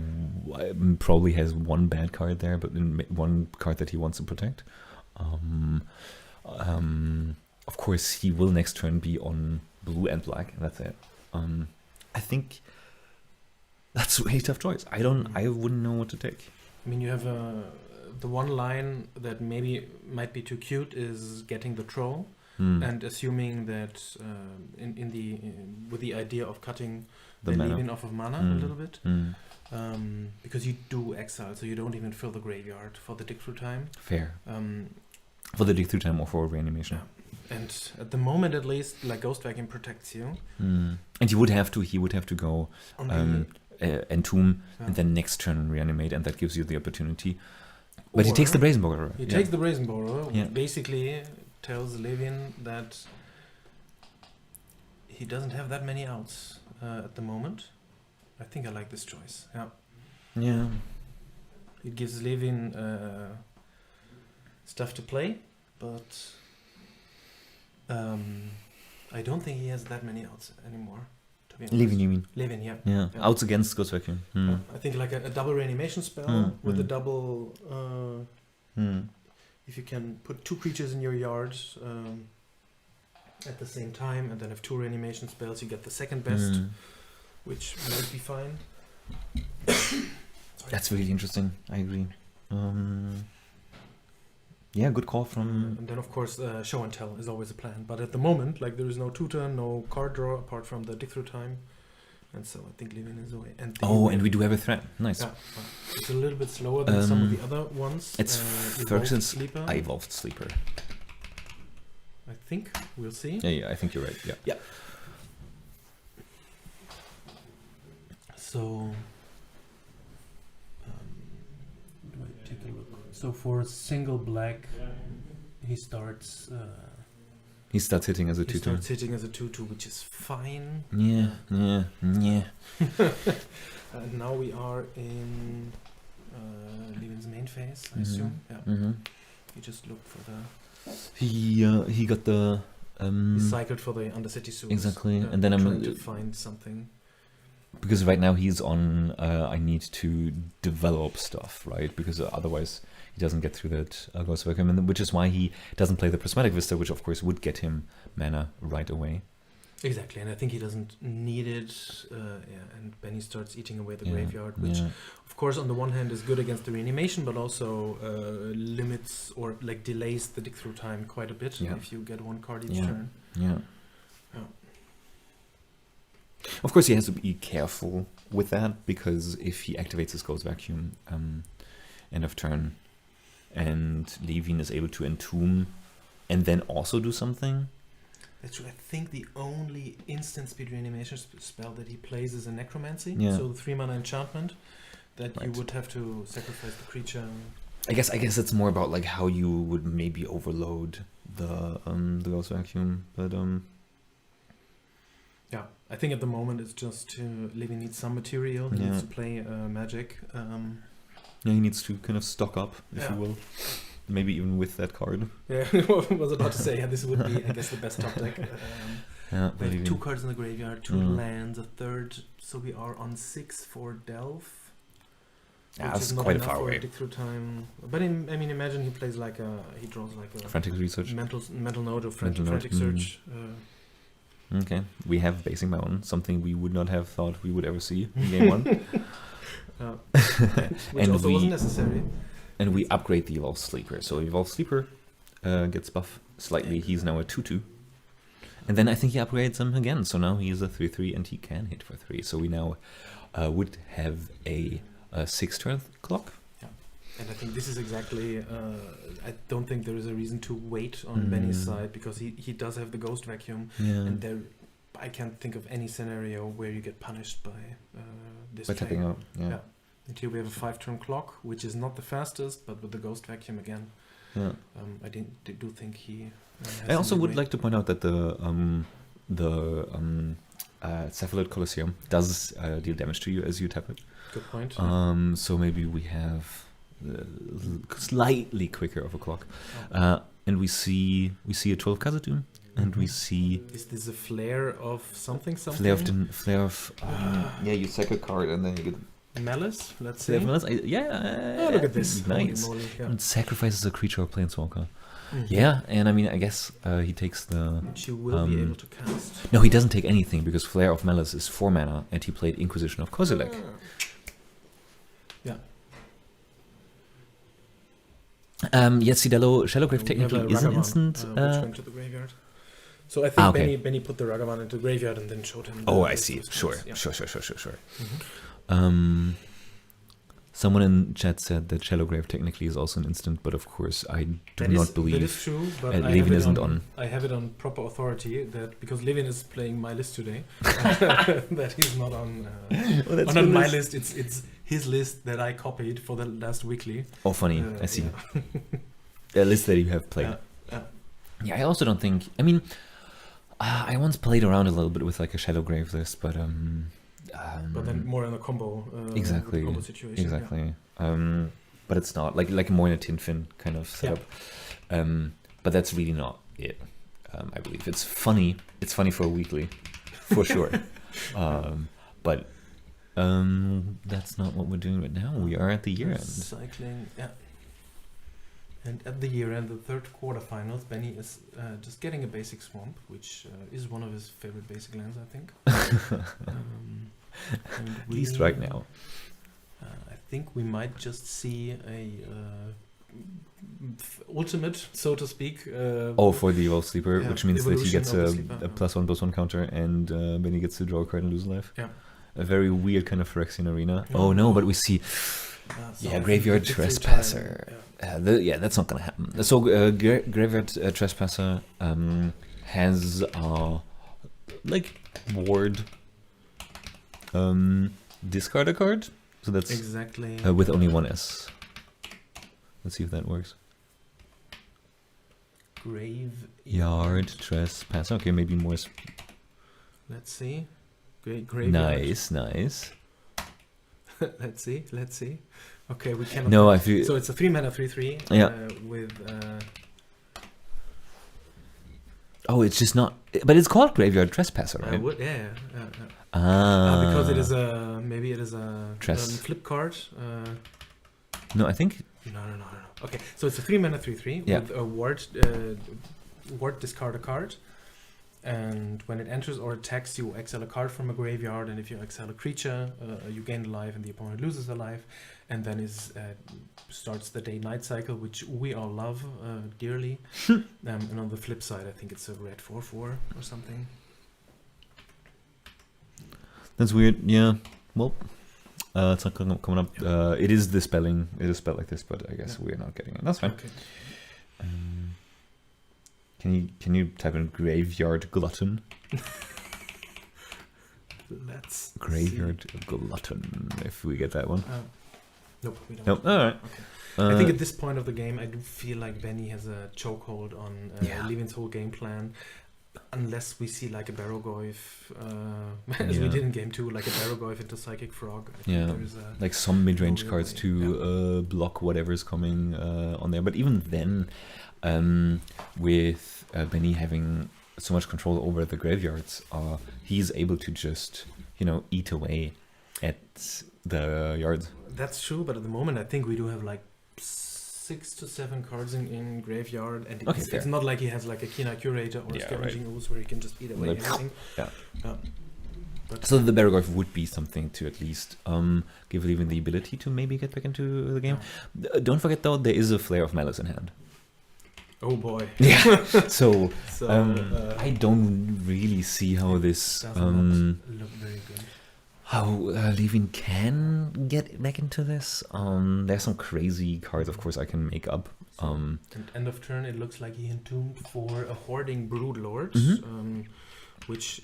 probably has one bad card there, but one card that he wants to protect. Of course, he will next turn be on blue and black, and that's it. I think that's a really tough choice. I wouldn't know what to take. I mean, you have the one line that maybe might be too cute is getting the Troll, and assuming that with the idea of cutting the Lewin off of mana a little bit, because you do exile, so you don't even fill the graveyard for the dig through time. Fair. For the dig through time or for reanimation. Yeah. And at the moment, at least, like Ghost Vacuum protects you. And he would have to go Entomb and then next turn Reanimate, and that gives you the opportunity. But he takes the Brazen Borrower. He takes the Brazen Borrower, which basically tells Lewin that he doesn't have that many outs at the moment. I think I like this choice. Yeah. Yeah. It gives Lewin stuff to play, but I don't think he has that many outs anymore. To be honest. Lewin, you mean? Lewin, yeah. Yeah. Outs against Ghost Vacuum. I think like a double reanimation spell with a double. If you can put 2 creatures in your yard at the same time, and then have 2 reanimation spells, you get the second best, which might be fine. That's really interesting. I agree. Yeah, good call from... and then, of course, show and tell is always a plan. But at the moment, like, there is no 2-turn, no card draw, apart from the dig through time. And so I think Lewin is away. And and we do have a threat. Nice. Yeah, it's a little bit slower than some of the other ones. It's Ferguson's Sleeper. I evolved Sleeper. I think. We'll see. Yeah, I think you're right. Yeah. So... do I take a look? So for single black, he starts... he starts hitting as a 2-2. He starts hitting as a 2-2, which is fine. Yeah. And now we are in Lewin's main phase, I assume. Yeah. You just look for the... He got the... he cycled for the Undercity Sewers. Exactly. And then I'm trying to find something. Because right now he's on, I need to develop stuff, right? Because otherwise he doesn't get through that Ghost Vacuum, and which is why he doesn't play the Prismatic Vista, which of course would get him mana right away. Exactly, and I think he doesn't need it, and Benny starts eating away the graveyard, which of course on the one hand is good against the reanimation, but also limits or like delays the dig through time quite a bit if you get one card each turn. Yeah. Of course, he has to be careful with that, because if he activates his Ghost Vacuum end of turn, and Lewin is able to entomb and then also do something. That's true. I think the only instant speed reanimation spell that he plays is a Necromancy. Yeah. So the 3-mana enchantment that you Right. would have to sacrifice the creature. I guess it's more about like how you would maybe overload the Ghost Vacuum, but Yeah, I think at the moment it's just Lewin needs some material. He Yeah. needs to play magic. yeah, he needs to kind of stock up, if Yeah. you will. Maybe even with that card. Yeah, I was about to say, this would be, I guess, the best top deck. Yeah, We have Lewin. 2 cards in the graveyard, 2 Mm. lands, a third, so we are on 6 for Delph. Yeah, which that's is not quite enough far for a away. dig through time. But I mean, imagine he plays like he draws like a Frantic Research. mental node or Mental frantic node, search. Okay, we have Basing Mountain, something we would not have thought we would ever see in game 1. Which And also we- wasn't necessary. And we upgrade the Evolved Sleeper. So Evolved Sleeper gets buff slightly. He's now a 2/2. And then I think he upgrades him again. So now he's a 3/3 and he can hit for 3. So we now would have a 6-turn clock. And I think this is exactly. I don't think there is a reason to wait on Benny's side, because he does have the Ghost Vacuum, Yeah. and there, I can't think of any scenario where you get punished by this. By play. tapping out. Yeah. Yeah. And here we have a 5-turn clock, which is not the fastest, but with the Ghost Vacuum again, Yeah. I do think he. I also would like to point out that the Cephalid Colosseum does deal damage to you as you tap it. Good point. So maybe we have slightly quicker of a clock, and we see a 12 Khazad-dûm, and we see Is this a flare of something? flare of yeah. You sack a card and then you get Malice? Let's flare see. of malice. Yeah. Oh, look at this. Nice. Holy moly, yeah. And sacrifices a creature or planeswalker. Mhm. Yeah, and I mean, I guess he takes the. Which you will be able to cast. No, he doesn't take anything because Flare of Malice is 4 mana, and he played Inquisition of Kozilek. Yeah. Yes, Sidalo Shadowgrave We have technically a is an Ragavan, instant. which went to the graveyard. So I think okay. Benny put the Ragavan into the graveyard and then showed him. Oh, the I see. response. Sure. Yeah. Someone in chat said that Shadowgrave technically is also an instant, but of course I do not believe that is true, but I Lewin have it isn't on. I have it on proper authority that because Lewin is playing my list today, that he's not on. On my list, it's his list that I copied for the last weekly. Oh, funny. I see. Yeah. A list that you have played. Yeah, I also don't think. I mean, I once played around a little bit with like a Shadowgrave list, but But then more in a combo. Exactly. Combo situation. Exactly. But it's not like more in a tin fin kind of setup. But that's really not it. I believe it's funny. It's funny for a weekly, for sure. But that's not what we're doing right now. We are at the year end. Cycling, yeah. And at the year end, the third quarterfinals, Benny is just getting a basic swamp, which is one of his favorite basic lands, I think. At least right now. I think we might just see a ultimate, so to speak. For the Evolved Sleeper, yeah, which means that he evolution gets of the a Sleeper, +1/+1 counter, and Benny gets to draw a card and lose life. Yeah. A very weird kind of Phyrexian arena. Oh, Oh no, no. but we see so yeah, I Graveyard think it's Trespasser. time, Yeah, that's not gonna happen. So Graveyard Trespasser has like ward discard a card. So that's Exactly. with only one S. Let's see if that works. Graveyard. Trespasser. Okay, maybe more. Let's see. Graveyard. Nice. Let's see. Okay, we cannot. No, I feel. So it's a 3-mana 3/3. Yeah. With. Oh, it's just not. But it's called Graveyard Trespasser, right? Because it is a maybe it is a flip card. No, I think. No. Okay, so it's a 3-mana 3/3 Yeah. with a ward discard a card, and when it enters or attacks, you exile a card from a graveyard, and if you exile a creature, you gain a life, and the opponent loses a life, and then starts the day-night cycle, which we all love dearly. And on the flip side, I think it's a red 4/4 or something. That's weird. Yeah. Well, it's not coming up. It is the spelling. It is spelled like this, but I guess we're not getting it. That's fine. Okay. Can you type in graveyard glutton? Let's Graveyard glutton. If we get that one. Nope, we don't. Nope. All right. Okay. I think at this point of the game, I do feel like Benny has a chokehold on Levin's whole game plan. Unless we see like a Barrogoyf, as we did in game 2, like a Barrogoyf into Psychic Frog. I think there's like some mid-range real cards way. to block whatever's coming on there. But even then, with Benny having so much control over the graveyards, he's able to just, eat away at the yards. That's true, but at the moment, I think we do have like 6 to 7 cards in graveyard, and it's not like he has like a Kina Curator or a Scavenging Ooze where he can just eat away everything. So the Barrogoyf would be something to at least give Levin the ability to maybe get back into the game. Don't forget though, there is a Flare of Malice in hand. Oh boy. Yeah. So I don't really see how this does not look very good. How Levin can get back into this. There's some crazy cards, of course, I can make up. And end of turn, it looks like he entombed for a Hoarding Broodlord, which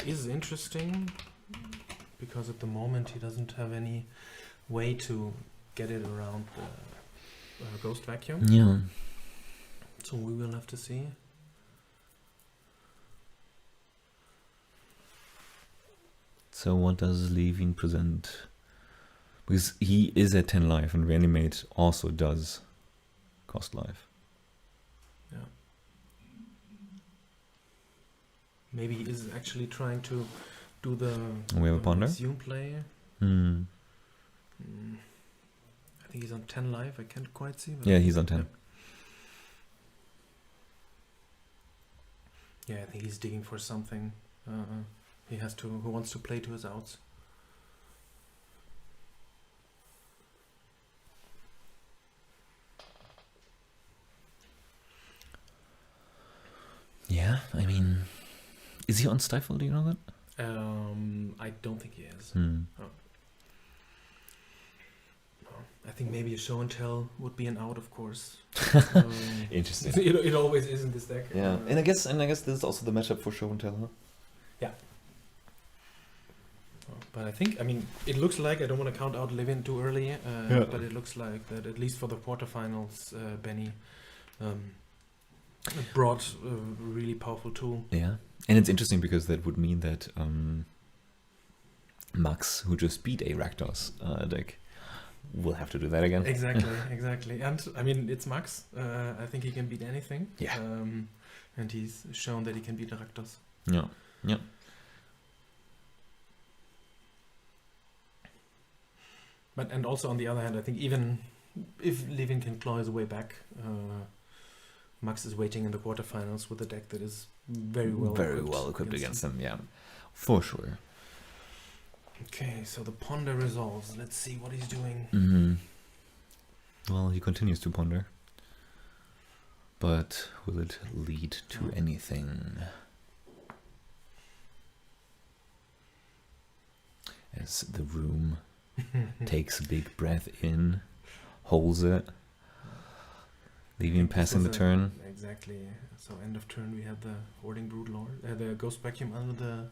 is interesting because at the moment he doesn't have any way to get it around the Ghost Vacuum. Yeah. So we will have to see. So what does Levin present? Because he is at 10 life, and Reanimate also does cost life. Yeah. Maybe he is actually trying to do the We have a ponder? Assume play. Hmm. I think he's on 10 life. I can't quite see. But Yeah, he's on 10. Yeah, I think he's digging for something. Who wants to play to his outs. Yeah, I mean, is he on Stifle? Do you know that? I don't think he is. I think maybe a Show and Tell would be an out, of course. Interesting. It always is in this deck. Yeah, and I guess this is also the matchup for Show and Tell, huh? Yeah. But I think, it looks like, I don't want to count out Lewin too early, but it looks like that at least for the quarterfinals, Benny brought a really powerful tool. Yeah, and it's interesting because that would mean that Max, who just beat a Rakdos deck, will have to do that again. Exactly. And, it's Max. I think he can beat anything. Yeah. And he's shown that he can beat Rakdos. Yeah. But and also on the other hand, I think even if Levin can claw his way back, Max is waiting in the quarterfinals with a deck that is very well equipped against him. Yeah, for sure. Okay, so the ponder resolves. Let's see what he's doing. Mm-hmm. Well, he continues to ponder, but will it lead to anything? As the room takes a big breath in, holds it, leaving passing the turn. Exactly. So end of turn we have the Hoarding Broodlord, the Ghost Vacuum under the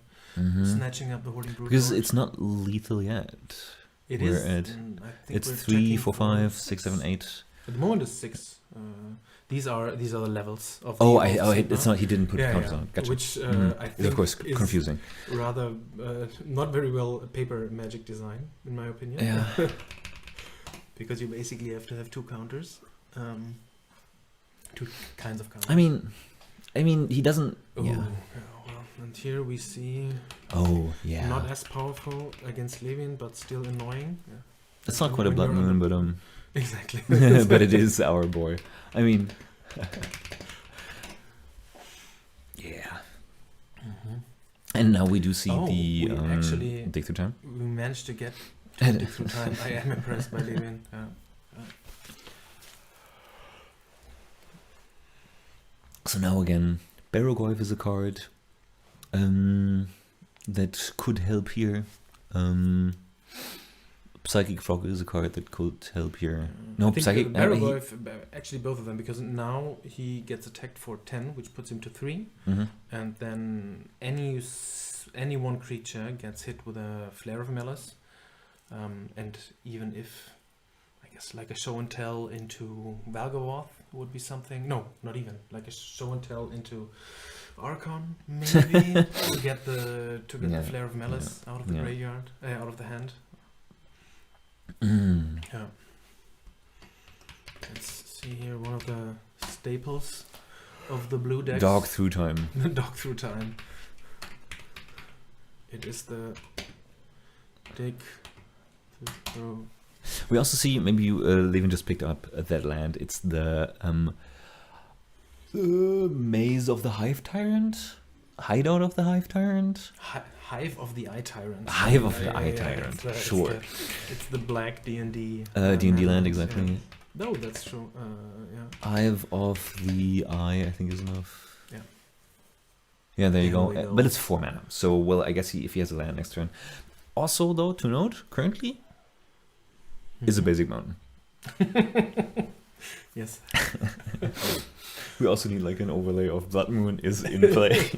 snatching up the Hoarding Broodlord. Because it's not lethal yet. It we're is. At, I think it's we're 3, 4, checking 5, 6, 7, 8. At the moment it's 6. These are the levels of. It's not. He didn't put counters on. Gotcha. Which I think is of course confusing. Rather not very well paper Magic design, in my opinion. Yeah. Because you basically have to have 2 counters, 2 kinds of counters. I mean, he doesn't. Yeah. Well, and here we see. Oh yeah. Not as powerful against Lewin, but still annoying. Yeah. It's not quite a Blood Moon, but Exactly. but it is our boy. I mean. Yeah. Mm-hmm. And now we do see we actually dig through time. We managed to get to dig through time. I am impressed by Lewin. So now again, Barrogoyf is a card. that could help here. Psychic Frog is a card that could help here. No, I think Psychic... actually both of them, because now he gets attacked for 10, which puts him to 3, Mhm. and then any one creature gets hit with a Flare of Malice, and even if, I guess, like a Show and Tell into Valgavoth would be something. No, not even. Like a Show and Tell into Archon, maybe, to get the Flare of Malice out of the graveyard, out of the hand. Yeah. Let's see here, one of the staples of the blue decks. Dog Through Time. Dog Through Time. It is the dig through. We also see, maybe you, Levin just picked up that land. It's the Maze of the Hive Tyrant? Hideout of the Hive Tyrant? Hive of the Eye Tyrant. Hive of the Eye Tyrant, sure. It's the black D&D. D&D land, exactly. Yeah. No, that's true. Yeah. Hive of the Eye, I think is enough. Yeah. Yeah, there you There go. we go. But it's 4 mana. So, well, I guess if he has a land next turn. Also, though, to note, currently, is a basic mountain. Yes. We also need like an overlay of Blood Moon is in play.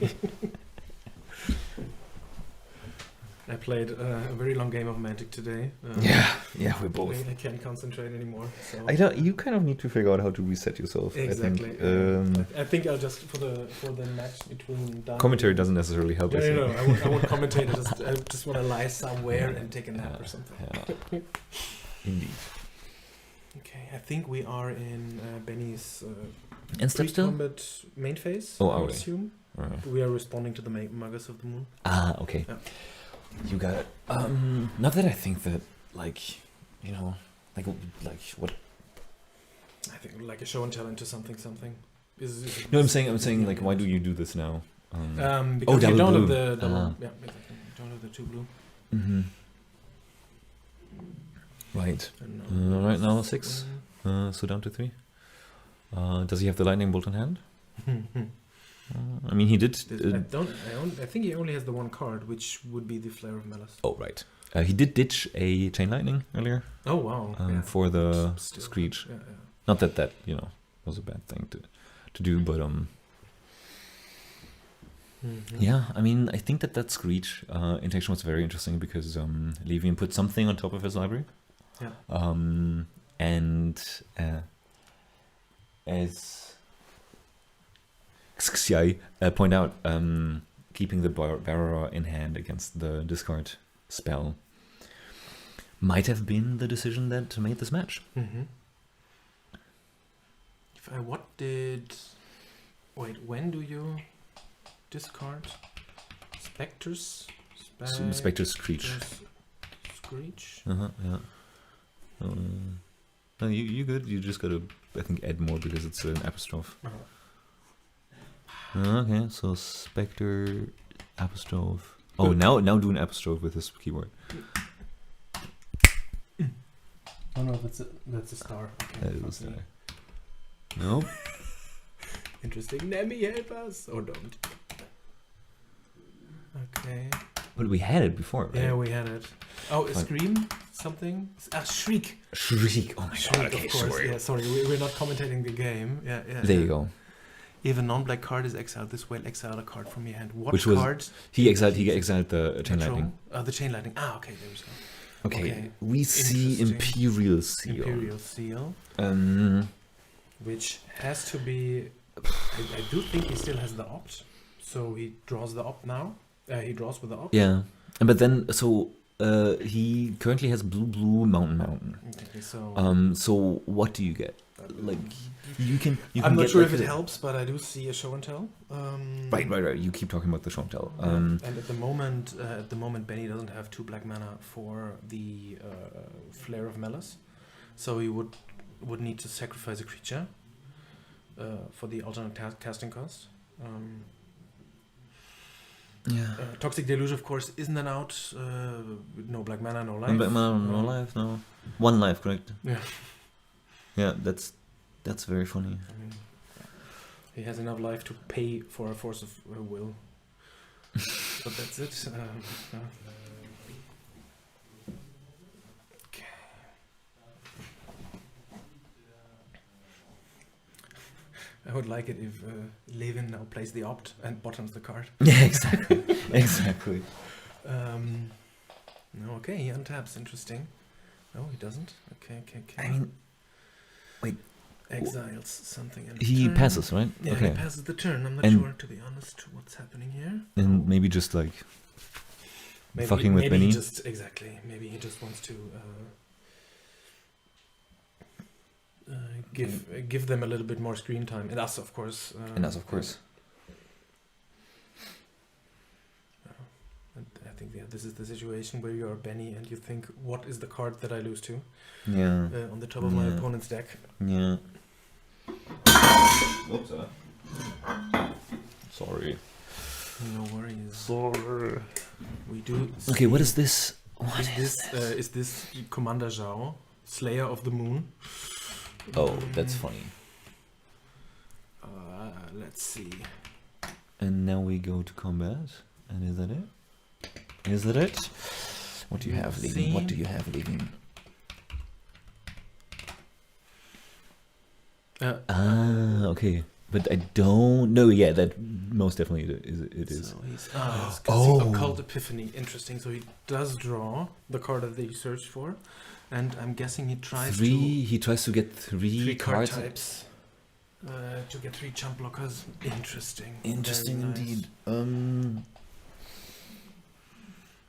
I played a very long game of Magic today. Yeah, we both. I can't concentrate anymore. So. You kind of need to figure out how to reset yourself. Exactly. I think. I think I'll just for the match between Dan Commentary doesn't necessarily help. Yeah, I no, think. I won't commentate. I just want to lie somewhere and take a nap or something. Yeah. Indeed. Okay, I think we are in Benny's And step still? pre-combat main phase. Oh, I are would we? assume Alright. we are responding to the Magus of the Moon. Ah, okay. Yeah. You got it. Not that I think that, like, you know, like what? I think like a show and tell into something. No, I'm saying, like, why do you do this now? Because you double don't blue. have the double. Ah. Yeah, exactly. You don't have the 2 blue. Mm-hmm. Right. And Right now 6. So down to 3. Does he have the lightning bolt in hand? I mean, he did. I think he only has the 1 card, which would be the Flare of Malice. Oh, right. He did ditch a chain lightning earlier. Oh wow! For the Still. Screech. Yeah. Not that you know was a bad thing to do, but yeah. I mean, I think that Screech interaction was very interesting because Levin put something on top of his library. Yeah. And as Xiai point out, keeping the Barra in hand against the discard spell might have been the decision that made this match. Mm-hmm. When do you discard Spectres? Spectre Screech. Screech? Yeah. No, you good. You just gotta, I think, add more because it's an apostrophe. Okay, so Spectre apostrophe. Oh, now do an apostrophe with this keyword. Oh no, that's a star. Okay, That is a star. Nope. Interesting. Nemi, help us! Or don't. Okay. But we had it before, right? Yeah, we had it. Oh, a scream? Something? Shriek! Shriek. Oh my Shriek, god, okay, of course. sorry. Yeah, sorry, we're not commentating the game. Yeah. There you go. If a non-black card is exiled, this will exile a card from your hand. What Which was- card? He exiled the chain Control? lightning. The chain lightning. Ah, okay, there we go. Okay, we see Interesting. Imperial Seal. Imperial Seal, Um, which has to be... I do think he still has the opt. So he draws the opt now. He draws with the opt. yeah, but then he currently has blue mountain. Okay, so... So what do you get? Like you can I'm not get sure like if it the- helps, but I do see a show and tell. Right. You keep talking about the show and tell. And at the moment, Benny doesn't have 2 black mana for the Flare of Malice, so he would need to sacrifice a creature for the alternate casting cost. Yeah. Toxic Deluge, of course, isn't an out. No black mana, no life. No black mana, no life. No, 1 life, correct? Yeah. Yeah, that's very funny. I mean, he has enough life to pay for a Force of Will. But that's it. Okay. I would like it if Lewin now plays the opt and bottoms the card. Yeah, exactly. Exactly. No, okay, he untaps. Interesting. No, he doesn't. Okay. I mean, wait. Exiles something. In the He turn. passes, right? Yeah, Okay. he passes the turn. I'm not And- sure, to be honest, what's happening here. And maybe just like Maybe, fucking with maybe Benny. he just exactly. Maybe he just wants to give them a little bit more screen time, and us, of course. And us, of course. And I think this is the situation where you are Benny and you think, what is the card that I lose to Yeah. on the top of my Yeah. opponent's deck? Yeah. Whoops. Sorry. No worries. Sorry. We do. Okay, what see- is this? What is this? Is this Commander Zhao, Slayer of the Moon? Oh, that's funny. Let's see. And now we go to combat. And is that it? Is that it? What do you have, Levin? What do you have, Levin? Okay. But I don't know. Yeah, that most definitely it is. So he's Oh. Occult Epiphany. Interesting. So he does draw the card that he searched for, and I'm guessing he tries He tries to get to three three card cards. types to get 3 chump blockers. Interesting. Interesting Very nice. indeed.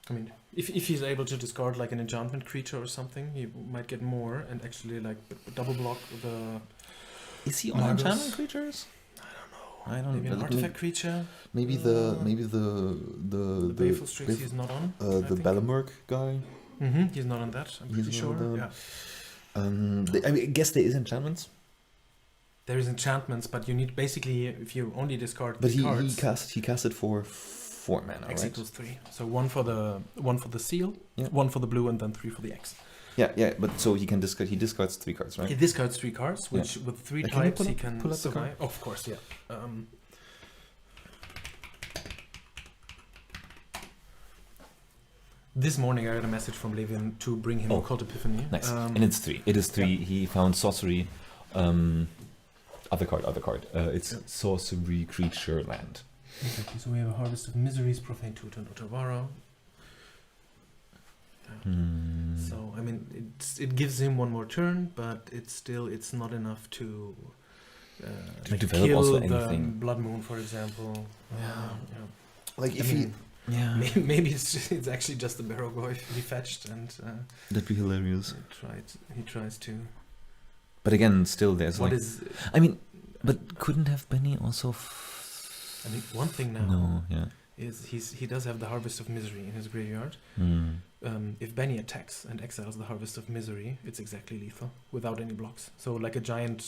I mean, if he's able to discard like an enchantment creature or something, he might get more and actually like double block the. Is he on Marbles. enchantment creatures? I don't Maybe an know. artifact creature. Maybe The Baleful Strix he's not on. I the think. Bellamurk guy. He's not on that. I'm He's pretty not sure. on Yeah. I mean, I guess there is enchantments, There is enchantments, but you need basically if you only discard but the cards. he cast it for 4 mana, X right? equals 3. So one for the seal, Yeah. 1 for the blue, and then 3 for the X. Yeah. But so he discards 3 cards, right? He discards 3 cards, which with 3 Can you types pull he up- can pull up the survive. Of course, yeah. This morning I got a message from Lewin to bring him Oh, Occult Epiphany. Nice. And it's 3. It is 3. He found sorcery. Other card. It's Yeah. sorcery creature land. Exactly. So we have a Harvest of Miseries, Profane Tutor, and Otavaro. So I mean, it gives him one more turn, but it's not enough to develop kill also the anything. Blood Moon, for example. Yeah. Yeah. Like I if mean, yeah, maybe it's actually just the Barrogoyf he fetched and that'd be hilarious. he tries to. But again, still there's What like. is? I mean, but couldn't have Benny also? I mean, one thing now No. Yeah. is he does have the Harvest of Misery in his graveyard. If Benny attacks and exiles the Harvest of Misery, it's exactly lethal without any blocks. So like a giant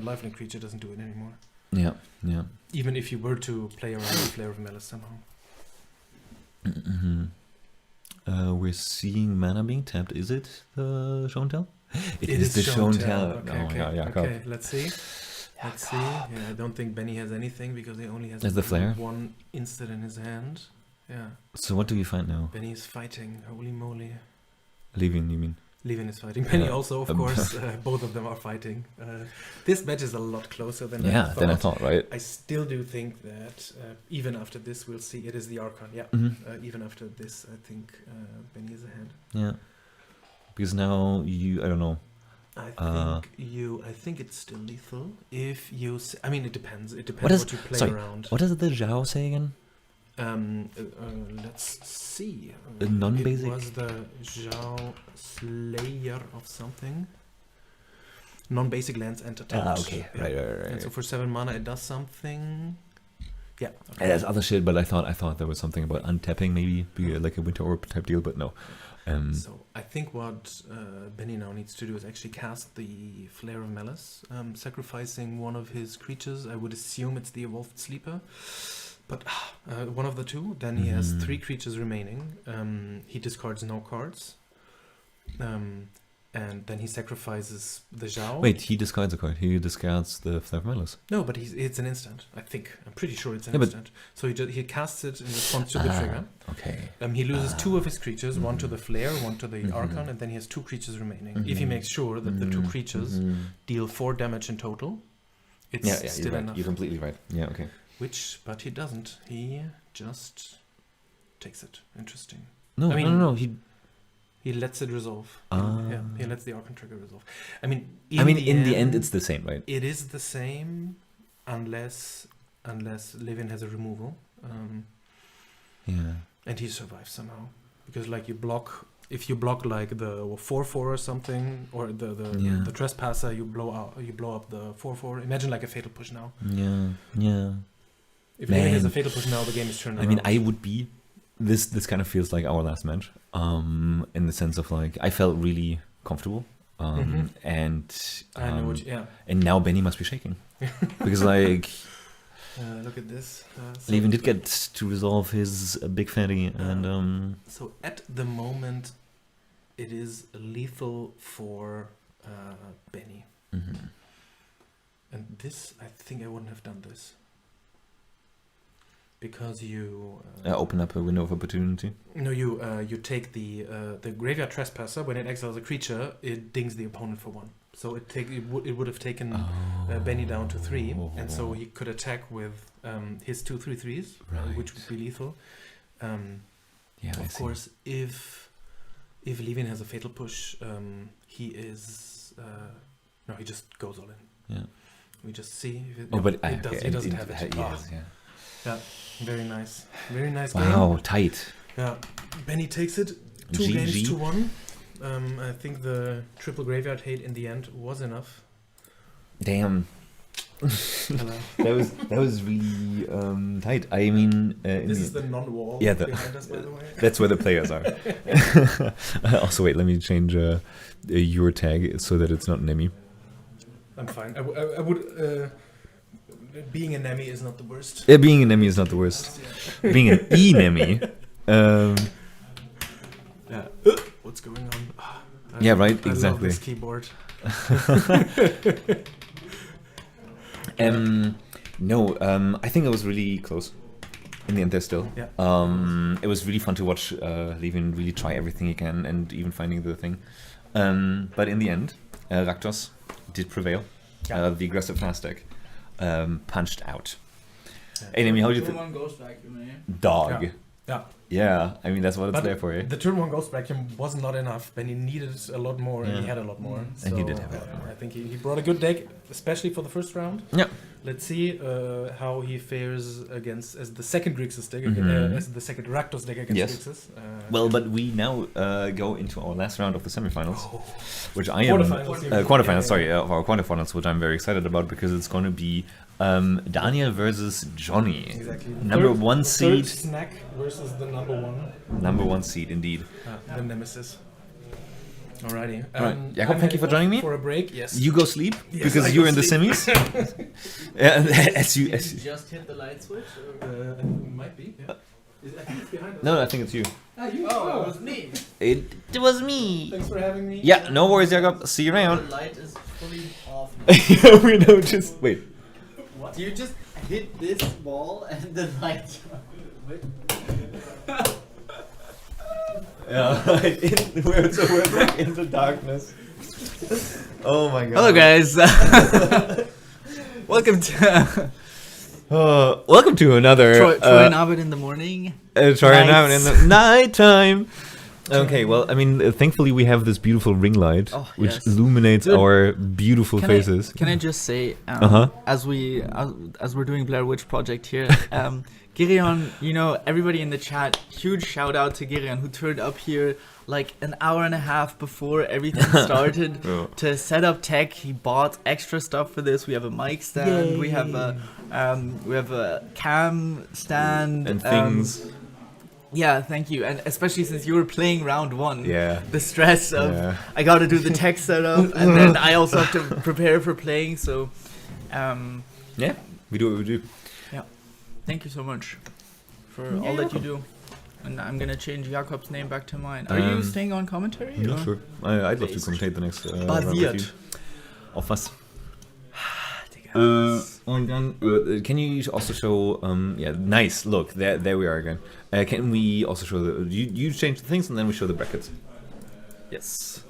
lifelink creature doesn't do it anymore. Yeah. Yeah. Even if you were to play around with Flare of Malice somehow. We're seeing mana being tapped. Is it the show and tell? It is the show and tell. Okay, let's see. Let's see. Yeah, I don't think Benny has anything because he only has There's the flare. one instant in his hand. Yeah. So what do we find now? Benny is fighting. Holy moly. Leaving, you mean? Lewin is fighting. Benny Yeah. also, of course. Both of them are fighting. This match is a lot closer than I thought. Right? I still do think that even after this, we'll see. It is the Archon. Yeah. Even after this, I think Benny is ahead. Yeah. Because now I don't know. I think it's still lethal. If you, I mean, it depends. It depends what you play around. What does the Zhao say again? Let's see. The non-basic? It was the Zhao Slayer of something. Non-basic lands enter tapped. Okay. Yeah. Right. And so for 7 mana, it does something. Yeah. And there's other shit, but I thought there was something about untapping, maybe be like a Winter Orb type deal, but no. So I think what Benny now needs to do is actually cast the Flare of Malice, sacrificing one of his creatures. I would assume it's the Evolved Sleeper, but one of the two. Then he has 3 creatures remaining. He discards no cards. and then he sacrifices the Zhao. Wait, he discards a card. He discards the Flair of Malice. No, but it's an instant. I think I'm pretty sure it's an Yeah, but- instant. So he casts it in response to the trigger. Okay. He loses 2 of his creatures, one to the Flare, one to the Mhm. Archon, and then he has 2 creatures remaining. If he Mhm. makes sure that the 2 creatures deal 4 damage in total, it's Yeah, still you're right. enough. You're completely right. Yeah, okay. But he doesn't. He just takes it. Interesting. No, I mean- no. He lets it resolve. Ah. Yeah, he lets the Archon trigger resolve. I mean, In the end, it's the same, right? it is the same, unless Lewin has a removal, Yeah. and he survives somehow. Because like if you block like the 4/4 or something, or Yeah. the trespasser, you blow up the 4/4. Imagine like a fatal push now. Yeah. If Lewin has a Man. fatal push now, the game is turned I around. mean, I would be. This kind of feels like our last match. In the sense of like, I felt really comfortable. Mhm. And I know what. Yeah. and now Benny must be shaking because like Look at this. Levin did get to resolve his big fatty and So at the moment, it is lethal for Benny. mhm. And this, I think I wouldn't have done this. Because you... Open up a window of opportunity. No, you take the Graveyard Trespasser. When it exiles a creature, it dings the opponent for 1. So it would have taken Benny down to 3. And so he could attack with his 2 3/3s, Right. which would be lethal. Yeah, I Of see. course, if Levin has a fatal push, he is... no, he just goes all in. Yeah. We just see. If it, Oh, no, but he doesn't have it. Yes, yeah. Yeah, very nice. Very nice game. Wow, tight. Yeah, Benny takes it 2 games GG. to 1. I think the triple graveyard hate in the end was enough. Damn. Hello. That was really tight. I mean, This is the non-wall Yeah, behind us, by the way. that's where the players are. Also, wait, let me change your tag so that it's not Nemi. I'm fine. I would... being a Nemi is not the worst. Yeah, being an Nemi is not the worst. Being an E-Nemi. Yeah. What's going on? Yeah, right, I exactly. love this keyboard. No, I think it was really close. In the end, there still. Yeah. It was really fun to watch Levin really try everything he can and even finding the thing. But in the end, Rakdos did prevail. Yeah. The aggressive fast deck punched out. Hey, Nemi, how do you think? One goes vacuum, eh? Dog. Yeah. Yeah. Yeah, I mean, that's what it's But there for, eh? The turn 1 Ghost Vacuum was not enough. Benny needed a lot more, and he Yeah. had a lot more. And he did have a lot more. I think he brought a good deck, especially for the first round. Yeah. Let's see how he fares against as the second Grixis deck, Mhm. as the second Rakdos deck against Yes. Grixis. Well, but we now go into our last round of the semifinals, which I am Quarterfinals. quarterfinals. Sorry, of our quarterfinals, which I'm very excited about because it's going to be Daniel versus Johnny. Exactly. Number Third- one the seed. third snack versus the number 1. Number 1 seed, indeed. The nemesis. Alrighty. Alright, Jakob, I'm thank you for heading joining off me. For a break, yes. You go sleep Yes, because I you're go in the sleep. semis. Yeah, as you. Just hit the light switch? Or? Might be. Yeah. I think it's behind us. No, I think it's you. Ah, you. Oh, it was me. It was me. Thanks for having me. Yeah, no worries, Jakob. See you The around. light is fully off. Yeah, we know. Just wait. What? You just hit this wall and the light. Wait. Yeah, we're like in the darkness. Oh my god. Hello, guys. Welcome to Welcome to another Troy and Abed in the morning. Troy and Abed Nights. in the nighttime. Okay, well, I mean, thankfully we have this beautiful ring light, Oh, which yes. illuminates Dude, our beautiful faces. Can I just say, Uh-huh. as we're doing Blair Witch Project here, Girion, everybody in the chat, huge shout out to Girion who turned up here like an hour and a half before everything started Oh. to set up tech. He bought extra stuff for this. We have a mic stand. We have a cam stand And things. Yeah, thank you. And especially since you were playing round 1. Yeah. The stress of Yeah. I got to do the tech setup and then I also have to prepare for playing. So, Yeah, we do what we do. thank you so much for all that you do. And I'm gonna change Jakob's name back to mine. Are you staying on commentary? Yeah, or? sure. I'd love to commentate the next round with Basiert. you. Auf was? Digga. Und dann, can you also show, yeah, nice, look, there we are again. Can we also show you change the things and then we show the brackets? Yes.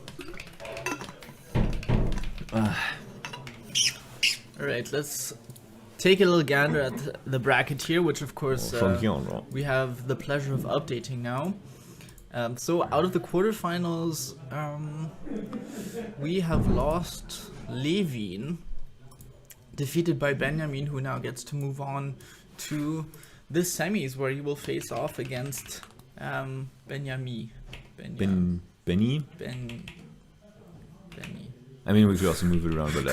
Alright, let's take a little gander at the bracket here, which of course From here on, right? we have the pleasure of updating now. So out of the quarterfinals, we have lost Lewin, defeated by Benjamin, who now gets to move on to the semis, where he will face off against Benjamin. Benny? Benny. I mean, we could also move it around, but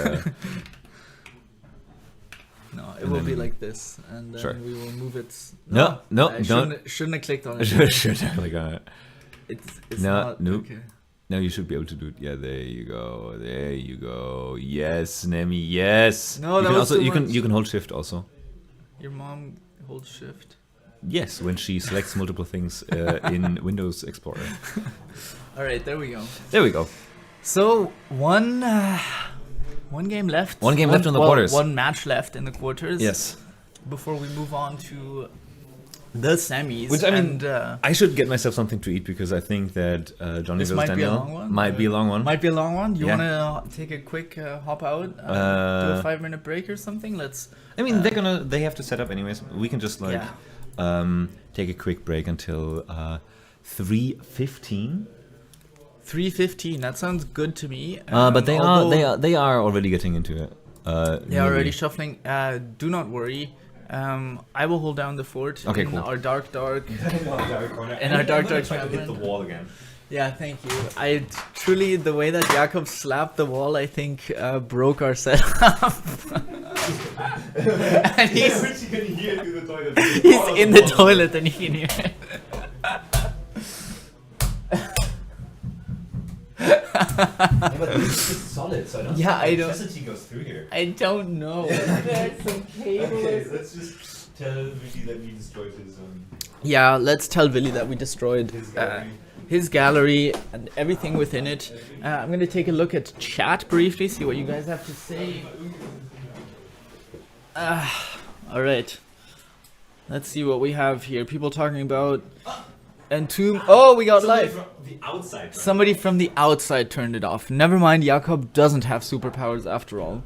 No, it And will then- be like this, and then Sure. we will move it. No, I don't. shouldn't have clicked on it. Should like It's No, not. nope. Okay. no, you should be able to do it. Yeah, there you go. Yes, Nemi, yes. No, you that can was also too you much. can hold shift also. Your mom holds shift. Yes, when she selects multiple things in Windows Explorer. All right, there we go. There we go. So one game left. One game left in the quarters. One match left in the quarters. Yes. Before we move on to the semis. Which, I mean, and, I should get myself something to eat because I think that Johnny This Vs. might be a Daniel long one, might be a long one. might be a long one. You Yeah. want to take a quick hop out, do a 5-minute break or something? Let's. I mean, they have to set up anyways. We can just like take a quick break until 3:15. 3:15. That sounds good to me. But they although are already getting into it. They are already shuffling. Do not worry. I will hold down the fort Okay, in cool. our dark. In our dark hit the wall again. Yeah, thank you. I truly, the way that Jakob slapped the wall, I think broke our setup. And he's you can hear through the toilet. he's in the toilet and you can hear it. Yeah, but this is solid, so I don't Yeah, think I don't- electricity goes through here. I don't know. There's some cables. let's just tell Willy that we destroyed his Yeah, let's tell Willy that we destroyed his gallery and everything within it. I'm going to take a look at chat briefly, see what you guys have to say. All right. Let's see what we have here. People talking about Entomb. Oh, we got live. the outside. Somebody from the outside turned it off. Never mind, Jakob doesn't have superpowers after all.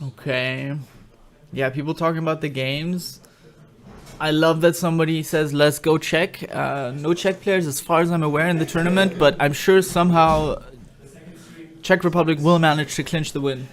Okay. Yeah, people talking about the games. I love that somebody says, let's go check. No Czech players as far as I'm aware in the tournament, but I'm sure somehow Czech Republic will manage to clinch the win.